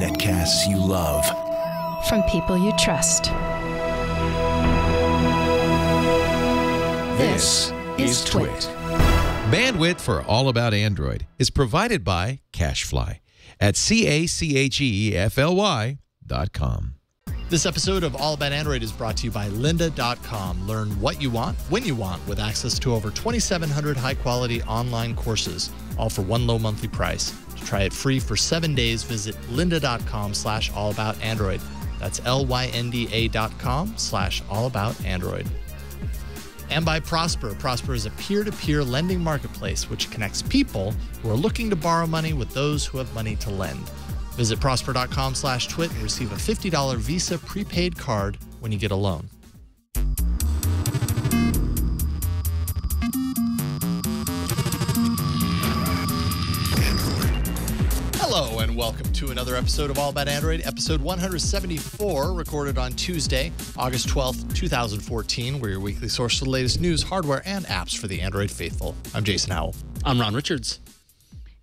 Netcasts you love. From people you trust. This is Twit. Bandwidth for All About Android is provided by CacheFly at CACHEFLY.com. This episode of All About Android is brought to you by lynda.com. Learn what you want, when you want, with access to over 2,700 high-quality online courses, all for one low monthly price. To try it free for 7 days, visit lynda.com/allaboutandroid. That's LYNDA.com/allaboutandroid. And by Prosper. Prosper is a peer-to-peer lending marketplace which connects people who are looking to borrow money with those who have money to lend. Visit prosper.com/twit and receive a $50 Visa prepaid card when you get a loan. Hello and welcome to another episode of All About Android, episode 174, recorded on Tuesday, August 12th, 2014. We're your weekly source for the latest news, hardware, and apps for the Android faithful. I'm Jason Howell. I'm Ron Richards.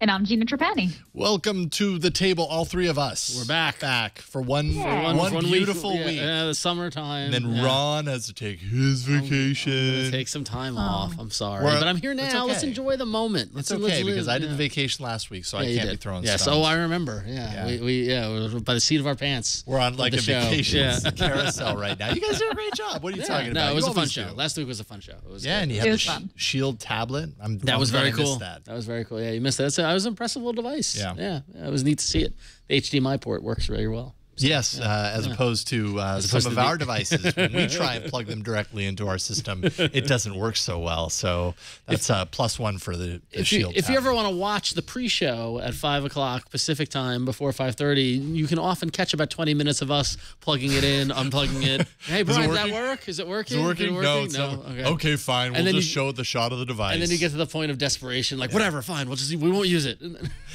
And I'm Gina TRAPANI. Welcome to the table, all three of us. We're back. Back for one One beautiful week. week. Yeah, the summertime. And then Ron has to take his vacation. I'm gonna take some time off. I'm sorry. But I'm here now. Okay. Let's enjoy the moment. It's okay because I did the vacation last week, so I can't be throwing stones. Yes, I remember. Yeah. We were by the seat of our pants. We're on like a vacation Yeah. carousel right now. You guys did a great job. What are you talking about? No, it was You a fun always show. do. Last week was a fun show. It was and you had the Shield tablet. That was very cool. That was very cool. Yeah, you missed that. I was an impressive little device. Yeah. It was neat to see it. The HDMI port works very well. So, yes, as opposed to some of our devices. When we try and plug them directly into our system, it doesn't work so well. So that's a +1 for the Shield. If you ever want to watch the pre-show at 5 o'clock Pacific time before 5:30, you can often catch about 20 minutes of us plugging it in, unplugging it. Hey, Brian, does that work? Is it working? Is it working? No, it's no. not. Okay, fine. We'll just show the shot of the device. And then you get to the point of desperation, like, whatever, fine. We won't use it.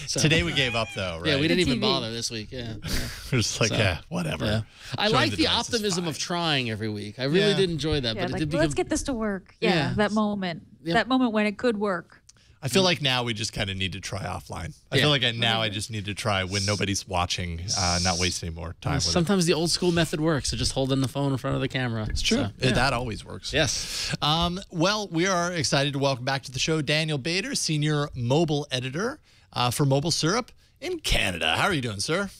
So, today we gave up, though, right? Yeah, we didn't even bother this week. Yeah. We're just like, whatever. Yeah. I like the optimism of trying every week. I really did enjoy that. Yeah, but like, it did let's get this to work. Yeah, that moment. Yeah. That moment when it could work. I feel like now we just kind of need to try offline. I feel like now I just need to try when nobody's watching, not waste any more time with it. Sometimes the old school method works, so just holding the phone in front of the camera. It's true. So, That always works. Yes. Well, we are excited to welcome back to the show Daniel Bader, Senior Mobile Editor for Mobile Syrup in Canada. How are you doing, sir?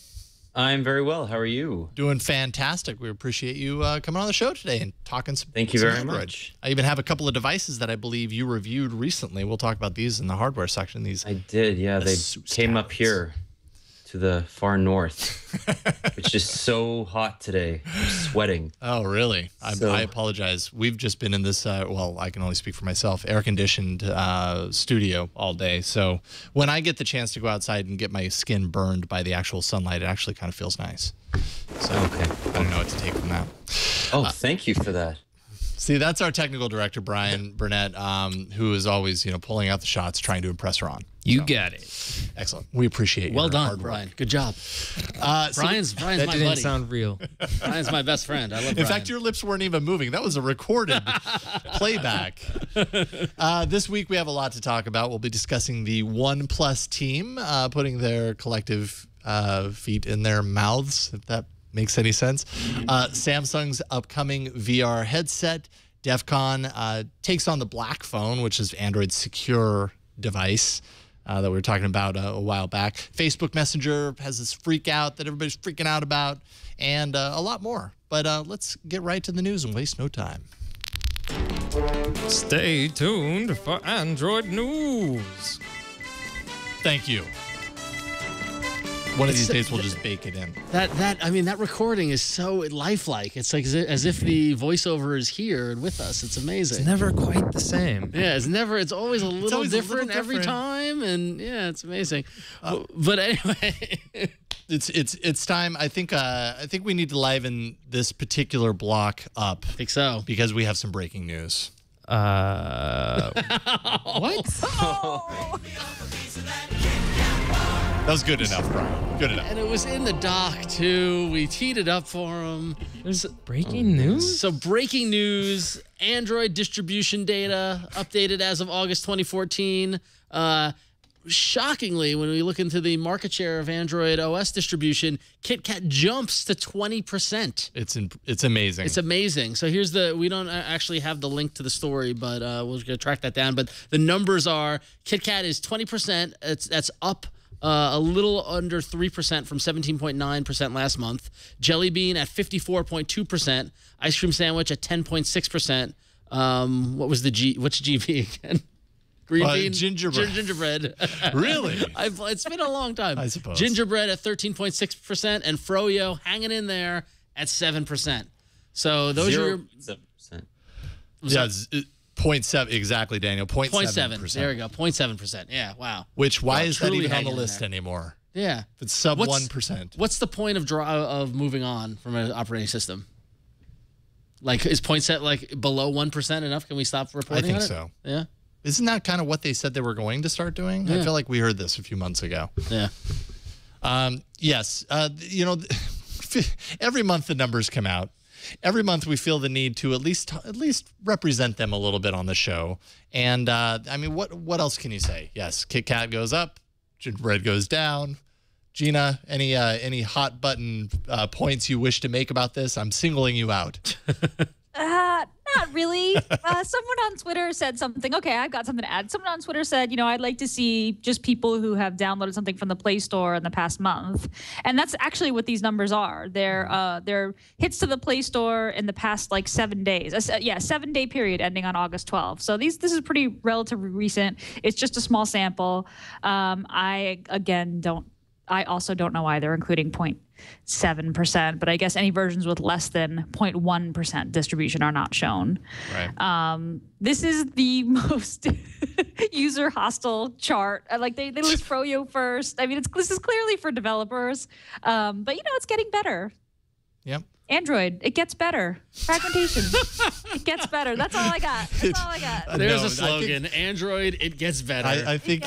I'm very well. How are you? Doing fantastic. We appreciate you coming on the show today and talking some Thank you very Android. much. I even have a couple of devices that I believe you reviewed recently. We'll talk about these in the hardware section. I did, yeah. They came up here to the far north, which is so hot today. I'm sweating. Oh, really? I apologize. We've just been in this, well, I can only speak for myself, air-conditioned studio all day. So when I get the chance to go outside and get my skin burned by the actual sunlight, it actually kind of feels nice. So I don't know what to take from that. Oh, thank you for that. See, that's our technical director, Bryan, Burnett, who is always, pulling out the shots, trying to impress Ron. You got it. Excellent. We appreciate you. Well done, Brian. Good job. Brian's my buddy. That didn't sound real. Brian's my best friend. I love Brian. In fact, your lips weren't even moving. That was a recorded playback. This week, we have a lot to talk about. We'll be discussing the OnePlus team putting their collective feet in their mouths, if that makes any sense. Samsung's upcoming VR headset. DEF CON takes on the Black Phone, which is Android's secure device that we were talking about a while back. Facebook Messenger has this freak out that everybody's freaking out about, and a lot more. But let's get right to the news and waste no time. Stay tuned for Android news. Thank you. One of these days, we'll just bake it in. That recording is so lifelike. It's like as if the voiceover is here and with us. It's amazing. It's never quite the same. Yeah, it's always a little different every time, and yeah, it's amazing. But anyway, it's time. I think we need to liven this particular block up. I think so because we have some breaking news. What? That was good enough, Brian. Good enough. And it was in the doc, too. We teed it up for him. There's breaking news? So breaking news, Android distribution data updated as of August 2014. shockingly, when we look into the market share of Android OS distribution, KitKat jumps to 20%. It's amazing. It's amazing. So here's we don't actually have the link to the story, but we're going to track that down. But the numbers are KitKat is 20%. That's up a little under 3% from 17.9% last month. Jelly Bean at 54.2%. Ice Cream Sandwich at 10.6%. What was what's GB again? Green bean? Gingerbread. Gingerbread. Really? It's been a long time. I suppose. Gingerbread at 13.6% and Froyo hanging in there at 7%. So those are your 7%. Yeah, 0.7 exactly, Daniel. 0.7%. There we go. 0.7%. Yeah. Wow. Why is that truly even on the hanging in list there. anymore? Yeah. If it's sub 1%. What's the point of moving on from an operating system? Like, is 0.7 like below 1% enough? Can we stop reporting? I think on it? so. Yeah. Isn't that kind of what they said they were going to start doing? Yeah. I feel like we heard this a few months ago. Yeah. Yes. Every month the numbers come out. Every month we feel the need to at least represent them a little bit on the show. And I mean, what else can you say? Yes, KitKat goes up, Gingerbread goes down. Gina, any hot button points you wish to make about this? I'm singling you out. Not really. Someone on Twitter said something. Okay, I've got something to add. Someone on Twitter said, I'd like to see just people who have downloaded something from the Play Store in the past month. And that's actually what these numbers are. They're hits to the Play Store in the past 7 days. 7-day period ending on August 12th. So this is pretty relatively recent. It's just a small sample. I also don't know why they're including 0.7%, but I guess any versions with less than 0.1% distribution are not shown. Right. This is the most user hostile chart. They list Froyo first. I mean, this is clearly for developers, but it's getting better. Yep. Android, it gets better. Fragmentation, it gets better. That's all I got. That's all I got. There's a slogan. Android, it gets better. I think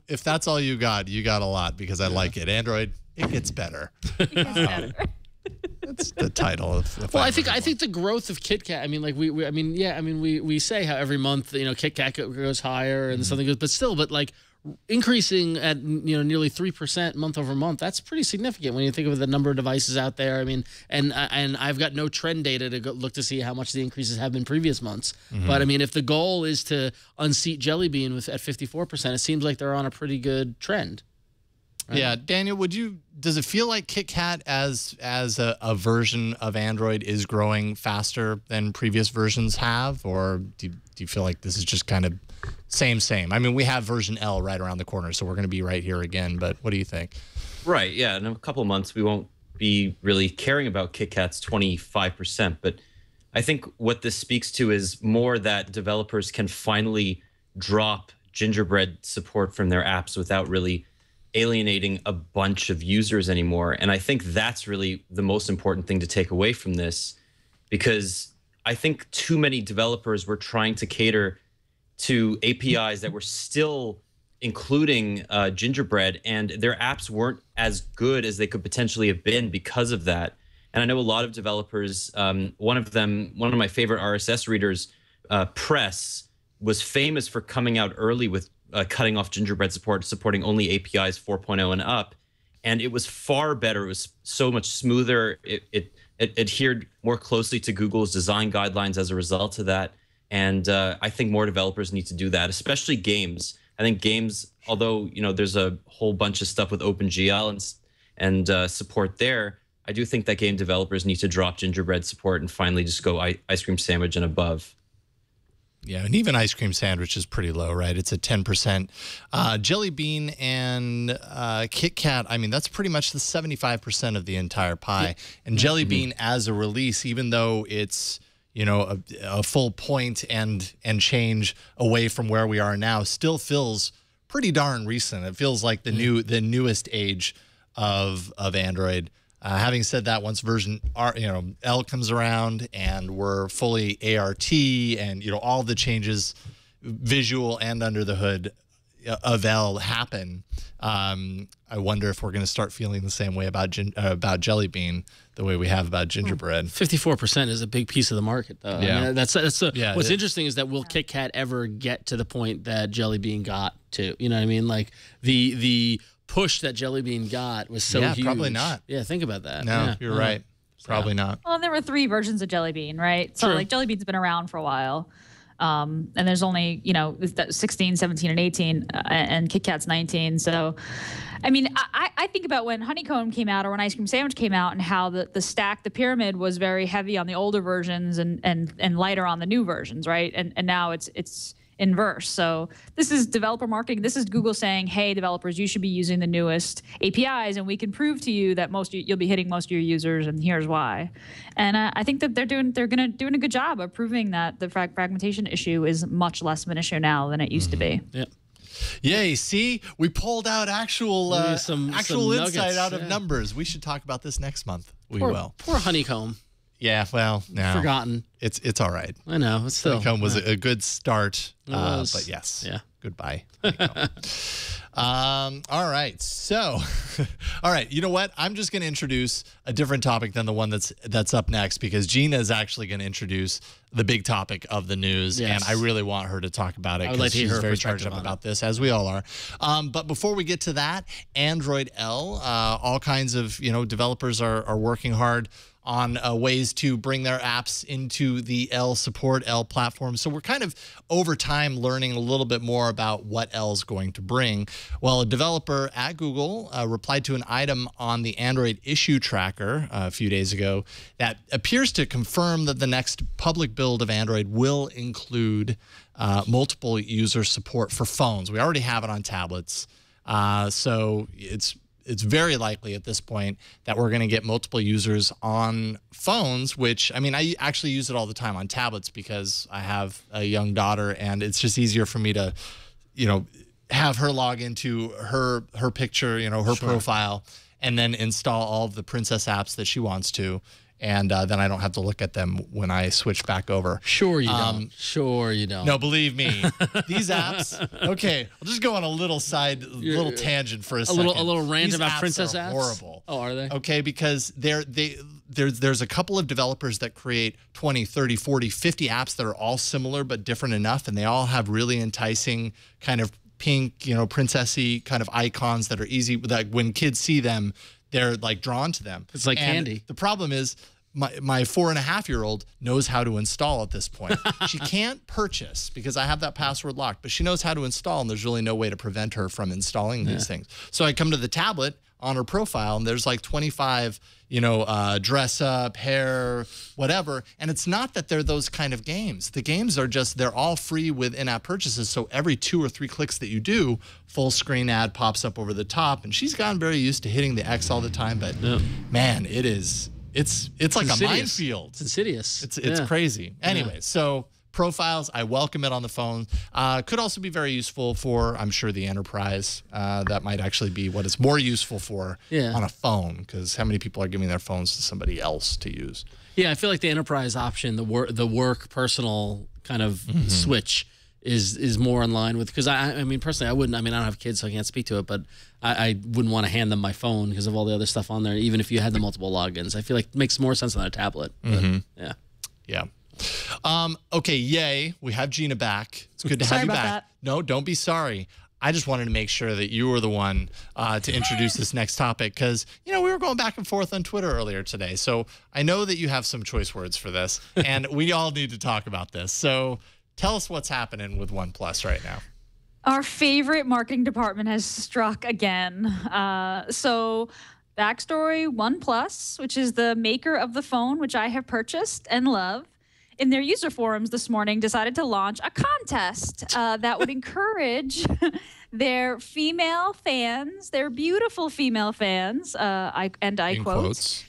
if that's all you got a lot because I like it. Android, it gets better. It gets better. That's the title of. Well, I think the growth of KitKat. I mean, we say how every month KitKat goes higher and something goes, but increasing at nearly 3% month over month. That's pretty significant when you think of the number of devices out there. I mean, and I've got no trend data to look to see how much the increases have been previous months. But I mean, if the goal is to unseat Jelly Bean at 54%, it seems like they're on a pretty good trend. Right? Yeah, Daniel, does it feel like KitKat as a version of Android is growing faster than previous versions have, or do you feel like this is just kind of same? I mean, we have version L right around the corner, so we're going to be right here again. But what do you think? Right. Yeah. In a couple of months, we won't be really caring about KitKat's 25%. But I think what this speaks to is more that developers can finally drop Gingerbread support from their apps without really alienating a bunch of users anymore. And I think that's really the most important thing to take away from this, because I think too many developers were trying to cater to APIs that were still including Gingerbread, and their apps weren't as good as they could potentially have been because of that. And I know a lot of developers, one of my favorite RSS readers, Press, was famous for coming out early with cutting off Gingerbread support, supporting only APIs 4.0 and up. And it was far better. It was so much smoother. It adhered more closely to Google's design guidelines as a result of that. And I think more developers need to do that, especially games. I think games, although there's a whole bunch of stuff with OpenGL and support there, I do think that game developers need to drop Gingerbread support and finally just go Ice Cream Sandwich and above. Yeah, and even Ice Cream Sandwich is pretty low, right? It's at 10%. Jelly Bean and KitKat, I mean, that's pretty much the 75% of the entire pie. And Jelly Bean as a release, even though it's a full point and change away from where we are now, still feels pretty darn recent. It feels like the newest age of Android. Having said that, once version L comes around and we're fully ART and all the changes, visual and under the hood of L happen, I wonder if we're going to start feeling the same way about Jelly Bean the way we have about gingerbread. 54% is a big piece of the market, though. Yeah. I mean, what's interesting is that will Kit Kat ever get to the point that Jelly Bean got to? You know what I mean? Like the push that Jelly Bean got was so huge. Probably not. Yeah, think about that. No, yeah. you're right. Probably not. Well, there were 3 versions of Jelly Bean, right? So True. like Jelly Bean's been around for a while. And there's only, 16, 17, and 18, and Kit Kat's 19. So, I mean, I think about when Honeycomb came out or when Ice Cream Sandwich came out and how the stack, the pyramid was very heavy on the older versions and lighter on the new versions, right? And now it's inverse. So this is developer marketing. This is Google saying, hey, developers, you should be using the newest APIs, and we can prove to you that you'll be hitting most of your users, and here's why. And I think that they're doing a good job of proving that the fragmentation issue is much less of an issue now than it used to be. Yep. Yay, see? We pulled out actual insight nuggets, out of numbers. We should talk about this next month. We Poor, will. Poor Honeycomb. Yeah, well, no. Forgotten. It's all right. I know. It's still. Honeycomb was a good start, was. but yes. Yeah. Goodbye. All right. So, all right. You know what? I'm just going to introduce a different topic than the one that's up next, because Gina is actually going to introduce the big topic of the news, Yes. and I really want her to talk about it I would like because to hear she's her very charged perspective up on about this, as we all are. But before we get to that, Android L, all kinds of developers are working hard on ways to bring their apps into the L platform. So we're kind of over time learning a little bit more about what L is going to bring. Well, a developer at Google replied to an item on the Android issue tracker a few days ago that appears to confirm that the next public build of Android will include multiple user support for phones. We already have it on tablets. So it's very likely at this point that we're going to get multiple users on phones, which, I mean, I actually use it all the time on tablets because I have a young daughter, and it's just easier for me to, have her log into her picture, her profile, and then install all of the Princess apps that she wants to. And then I don't have to look at them when I switch back over. Sure you don't. Sure you don't. No, believe me. These apps. Okay, I'll just go on a little tangent for a second. A little rant These about apps Princess are apps. horrible. Oh, are they? Okay, because there's a couple of developers that create 20, 30, 40, 50 apps that are all similar but different enough, and they all have really enticing kind of pink, princessy kind of icons that are easy. That when kids see them, they're like drawn to them. It's like candy. The problem is my 4.5-year-old knows how to install at this point. She can't purchase because I have that password locked, but she knows how to install, and there's really no way to prevent her from installing these things. So I come to the tablet on her profile, and there's like 25, dress up, hair, whatever. And it's not that they're those kind of games. The games are they're all free with in-app purchases. So every 2 or 3 clicks that you do, full screen ad pops up over the top. And she's gotten very used to hitting the X all the time. But man, it's like a minefield. It's insidious. It's crazy. Anyway, so profiles, I welcome it on the phone. Could also be very useful for, I'm sure, the enterprise. That might actually be what it's more useful for on a phone, because how many people are giving their phones to somebody else to use? Yeah, I feel like the enterprise option, the work personal kind of switch is more in line with, because I mean, personally, I wouldn't. I mean, I don't have kids, so I can't speak to it, but I wouldn't want to hand them my phone because of all the other stuff on there. Even if you had the multiple logins, I feel like it makes more sense on a tablet. But, yeah. Okay, yay. We have Gina back. It's good to have you back. That. No, don't be sorry. I just wanted to make sure that you were the one to introduce this next topic, because, we were going back and forth on Twitter earlier today. So I know that you have some choice words for this, and we all need to talk about this. So tell us what's happening with OnePlus right now. Our favorite marketing department has struck again. So backstory, OnePlus, which is the maker of the phone, which I have purchased and love, in their user forums this morning decided to launch a contest that would encourage their female fans, their beautiful female fans, I quote,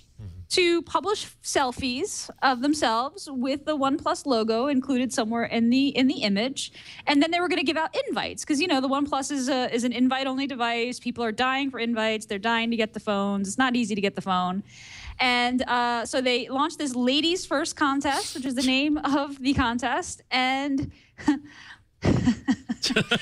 to publish selfies of themselves with the OnePlus logo included somewhere in the image, and then they were going to give out invites, because the OnePlus is an invite-only device. People are dying for invites. They're dying to get the phones. It's not easy to get the phone. And so they launched this Ladies First contest, which is the name of the contest. And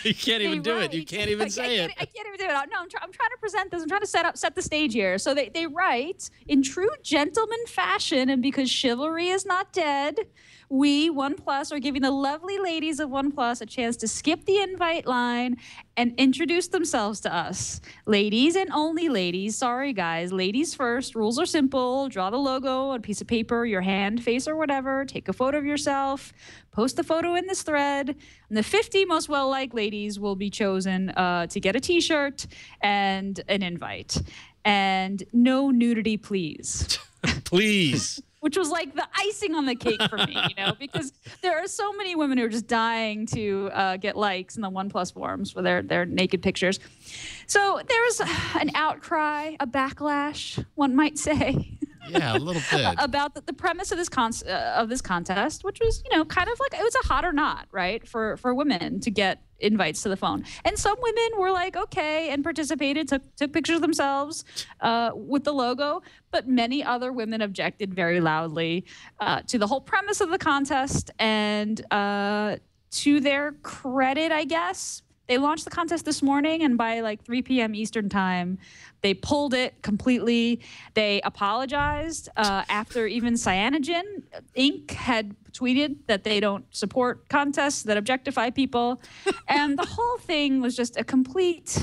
You can't even do it. You can't even say it. I can't even do it. No, I'm trying to present this. I'm trying to set the stage here. So they write, in true gentleman fashion, and because chivalry is not dead, we, OnePlus, are giving the lovely ladies of OnePlus a chance to skip the invite line and introduce themselves to us. Ladies and only ladies. Sorry, guys. Ladies first. Rules are simple. Draw the logo on a piece of paper, your hand, face, or whatever. Take a photo of yourself. Post the photo in this thread. And the 50 most well-liked ladies will be chosen to get a T-shirt and an invite. And no nudity, please. Please. Which was like the icing on the cake for me, because there are so many women who are just dying to get likes in the OnePlus forums for their naked pictures. So there was an outcry, a backlash, one might say. Yeah, a little bit. About the premise of this contest, which was, kind of like, it was a hot or not, right, for women to get invites to the phone. And some women were like, okay, and participated, took pictures of themselves with the logo. But many other women objected very loudly to the whole premise of the contest. And to their credit, I guess, they launched the contest this morning, and by like 3 p.m. Eastern time, they pulled it completely. They apologized after even Cyanogen Inc. had tweeted that they don't support contests that objectify people. And the whole thing was just a complete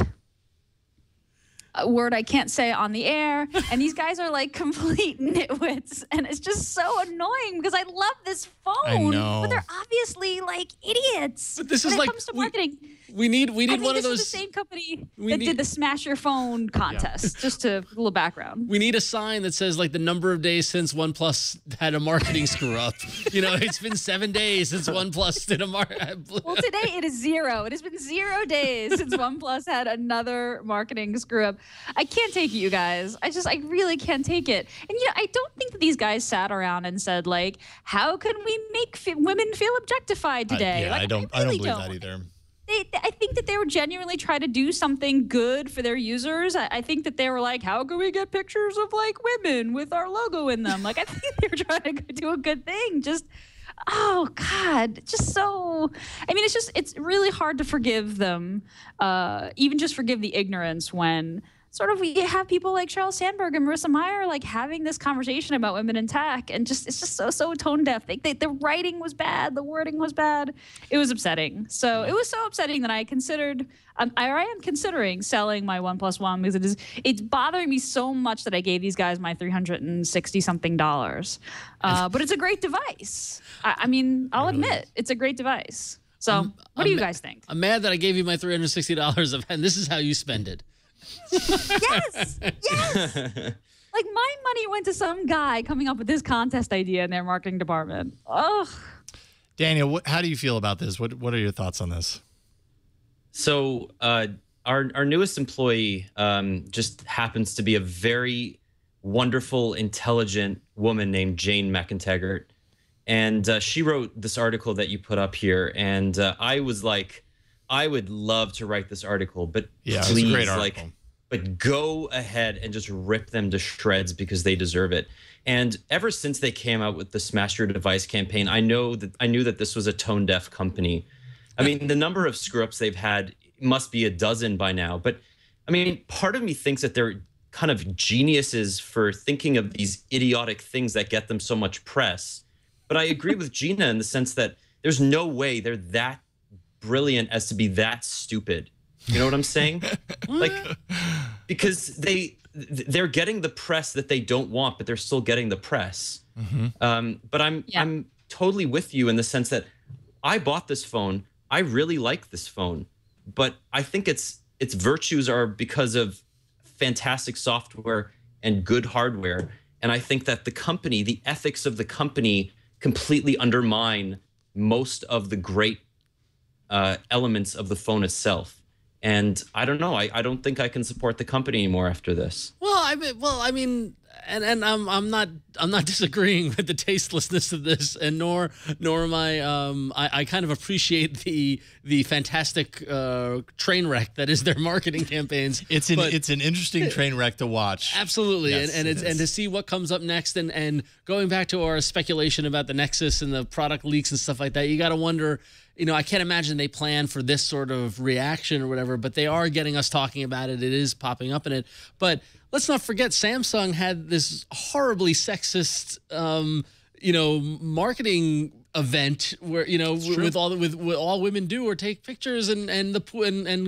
word I can't say on the air. And these guys are like complete nitwits. And it's just so annoying because I love this phone. I know. But they're obviously like idiots. But this is when like it comes to marketing. We need I think one of those. This is the same company that did the Smash Your Phone contest. Just a little background. We need a sign that says like the number of days since OnePlus had a marketing screw up. It's been 7 days since OnePlus did a Well, today it is 0. It has been 0 days since OnePlus had another marketing screw up. I can't take it, you guys. I really can't take it. And I don't think that these guys sat around and said like, how can we make women feel objectified today? I don't believe that either. I think that they were genuinely trying to do something good for their users. I think that they were like, how can we get pictures of like women with our logo in them? Like, I think they were trying to do a good thing. Just, oh God, just so, it's really hard to forgive them, even just forgive the ignorance when sort of we have people like Sheryl Sandberg and Marissa Mayer like having this conversation about women in tech, and it's just so tone deaf. The writing was bad, the wording was bad. It was upsetting. So it was so upsetting that I considered, I am considering selling my OnePlus One because it's bothering me so much that I gave these guys my $360 something. But it's a great device. I'll admit it's a great device. So what do you guys think? I'm mad that I gave you my $360 and this is how you spend it. Yes. Like my money went to some guy coming up with this contest idea in their marketing department. Ugh. Daniel, how do you feel about this? What are your thoughts on this? So our newest employee just happens to be a very wonderful, intelligent woman named Jane McIntaggart. And she wrote this article that you put up here. And I was like, I would love to write this article, but yeah, please, it's a great article. But go ahead and just rip them to shreds because they deserve it. And ever since they came out with the Smash Your Device campaign, I knew that this was a tone deaf company. The number of screw-ups they've had must be a dozen by now. But part of me thinks that they're kind of geniuses for thinking of these idiotic things that get them so much press. But I agree with Gina in the sense that there's no way they're that brilliant as to be that stupid. You know what I'm saying? Like, because they're getting the press that they don't want, but they're still getting the press. Mm-hmm. But I'm totally with you in the sense that I bought this phone. I really like this phone, but I think its virtues are because of fantastic software and good hardware. And I think that the company, the ethics of the company, completely undermine most of the great elements of the phone itself. And I don't know. I don't think I can support the company anymore after this. And I'm not disagreeing with the tastelessness of this, and nor am I kind of appreciate the fantastic train wreck that is their marketing campaigns. It's an interesting train wreck to watch. Absolutely, yes, and to see what comes up next, and going back to our speculation about the Nexus and the product leaks and stuff like that, you got to wonder, I can't imagine they plan for this sort of reaction or whatever, but they are getting us talking about it. It is popping up in it. But let's not forget, Samsung had this horribly sexist, marketing event where with all women do or take pictures and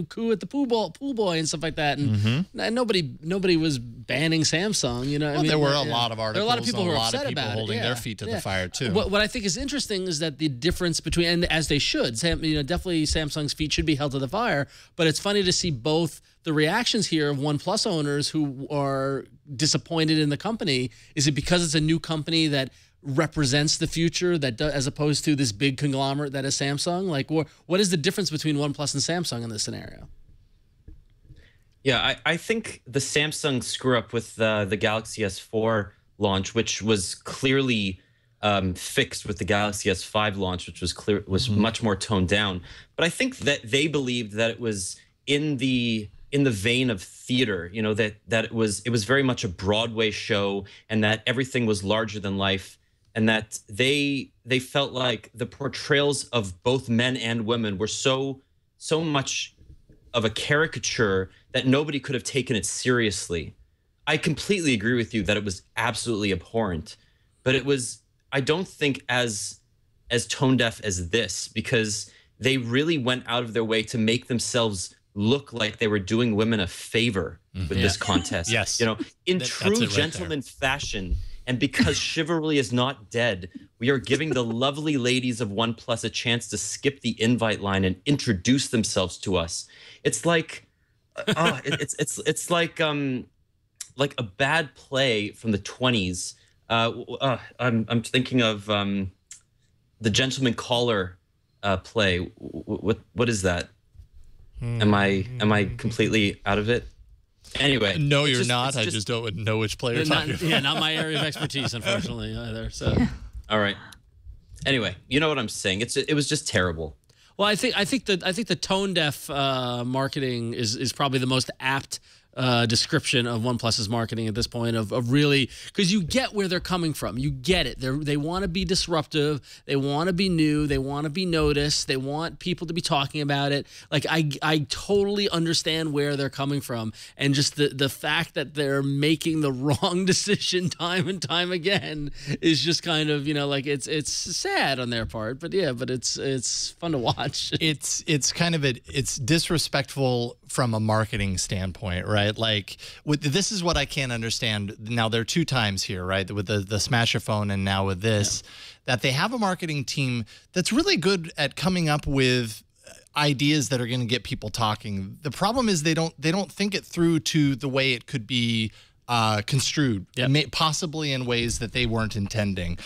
coo at the pool boy and stuff like that, and nobody was banning Samsung. There were a lot of articles. There are a lot of people who are upset about it, holding their feet to the fire too. What I think is interesting is that the difference between, and as they should, definitely Samsung's feet should be held to the fire. But it's funny to see both the reactions here of OnePlus owners who are disappointed in the company. Is it because it's a new company that represents the future as opposed to this big conglomerate that is Samsung? Like, what is the difference between OnePlus and Samsung in this scenario? Yeah, I think the Samsung screw up with the Galaxy S4 launch, which was clearly fixed with the Galaxy S5 launch, which was much more toned down. But I think that they believed that it was in the vein of theater, that it was very much a Broadway show, and that everything was larger than life. And that they felt like the portrayals of both men and women were so much of a caricature that nobody could have taken it seriously. I completely agree with you that it was absolutely abhorrent, but it was, I don't think, as tone deaf as this, because they really went out of their way to make themselves look like they were doing women a favor with this contest. Yes. In true gentleman fashion. And because chivalry is not dead, we are giving the lovely ladies of OnePlus a chance to skip the invite line and introduce themselves to us. It's like, it's like a bad play from the 20s. I'm thinking of the Gentleman Caller play. What is that? Am I completely out of it? Anyway, no, you're not. I just don't know which player you're talking about. Yeah, not my area of expertise, unfortunately, either. So, all right. Anyway, you know what I'm saying. It was just terrible. Well, I think the tone deaf marketing is probably the most apt description of OnePlus's marketing at this point, of really, because you get where they're coming from. You get it. They want to be disruptive. They want to be new. They want to be noticed. They want people to be talking about it. Like, I totally understand where they're coming from. And just the fact that they're making the wrong decision time and time again is just kind of, it's sad on their part. But yeah, but it's fun to watch. It's kind of it's disrespectful from a marketing standpoint, right? Like, this is what I can't understand. Now, there are two times here, right? With the Smash-a-phone and now with this, that they have a marketing team that's really good at coming up with ideas that are going to get people talking. The problem is they don't think it through to the way it could be construed, possibly in ways that they weren't intending.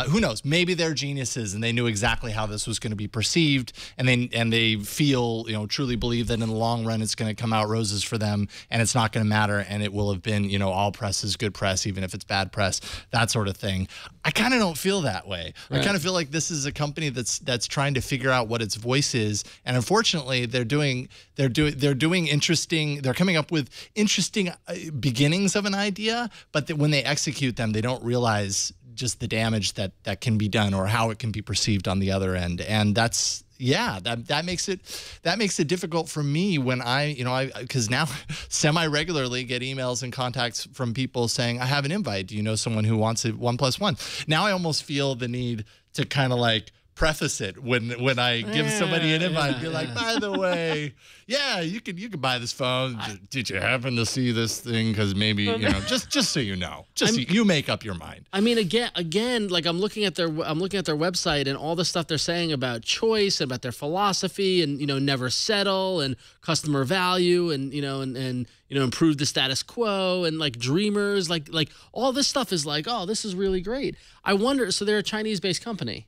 Who knows? Maybe they're geniuses and they knew exactly how this was going to be perceived, and they feel, truly believe that in the long run it's going to come out roses for them, and it's not going to matter, and it will have been, all press is good press, even if it's bad press, that sort of thing. I kind of don't feel that way. Right. I kind of feel like this is a company that's trying to figure out what its voice is, and unfortunately they're coming up with interesting beginnings of an idea, but when they execute them, they don't realize just the damage that can be done or how it can be perceived on the other end. And that makes it difficult for me when because now semi-regularly get emails and contacts from people saying, I have an invite. Do you know someone who wants it 1+1? Now I almost feel the need to kind of like preface it when I give somebody an invite, be like, by the way, you could buy this phone. Did you happen to see this thing? Because maybe just so you know, you make up your mind. I mean, again, like I'm looking at their website and all the stuff they're saying about choice, about their philosophy, and never settle, and customer value, and improve the status quo, and like dreamers, like all this stuff is like, oh, this is really great. I wonder. So they're a Chinese-based company.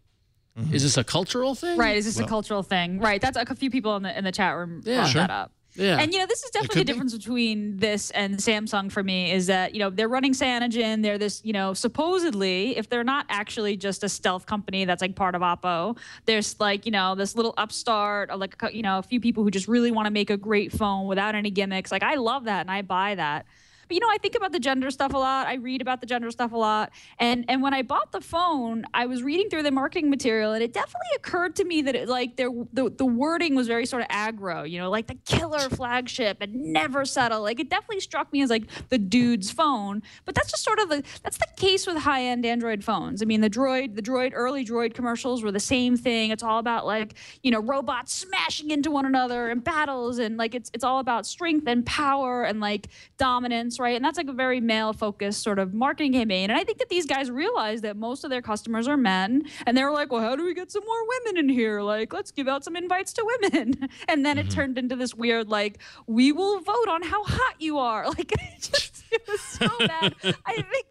Mm-hmm. Is this a cultural thing? Right. Is this a cultural thing? Right. That's a few people in the chat room brought that up. Yeah. And, this is definitely the difference between this and Samsung for me, is that, they're running Cyanogen. They're this, supposedly, if they're not actually just a stealth company that's like part of Oppo, there's like, this little upstart, or like, a few people who just really want to make a great phone without any gimmicks. Like, I love that and I buy that. But I think about the gender stuff a lot. I read about the gender stuff a lot. And when I bought the phone, I was reading through the marketing material, and it definitely occurred to me that the wording was very sort of aggro, like the killer flagship and never settle. Like, it definitely struck me as like the dude's phone. But that's just sort of that's the case with high-end Android phones. I mean, the early Droid commercials were the same thing. It's all about like, robots smashing into one another and battles, and like it's all about strength and power and like dominance, right? And that's like a very male-focused sort of marketing campaign. And I think that these guys realize that most of their customers are men, and they were like, well, how do we get some more women in here? Like, let's give out some invites to women. And then it turned into this weird, like, we will vote on how hot you are. Like, it was so bad. I think,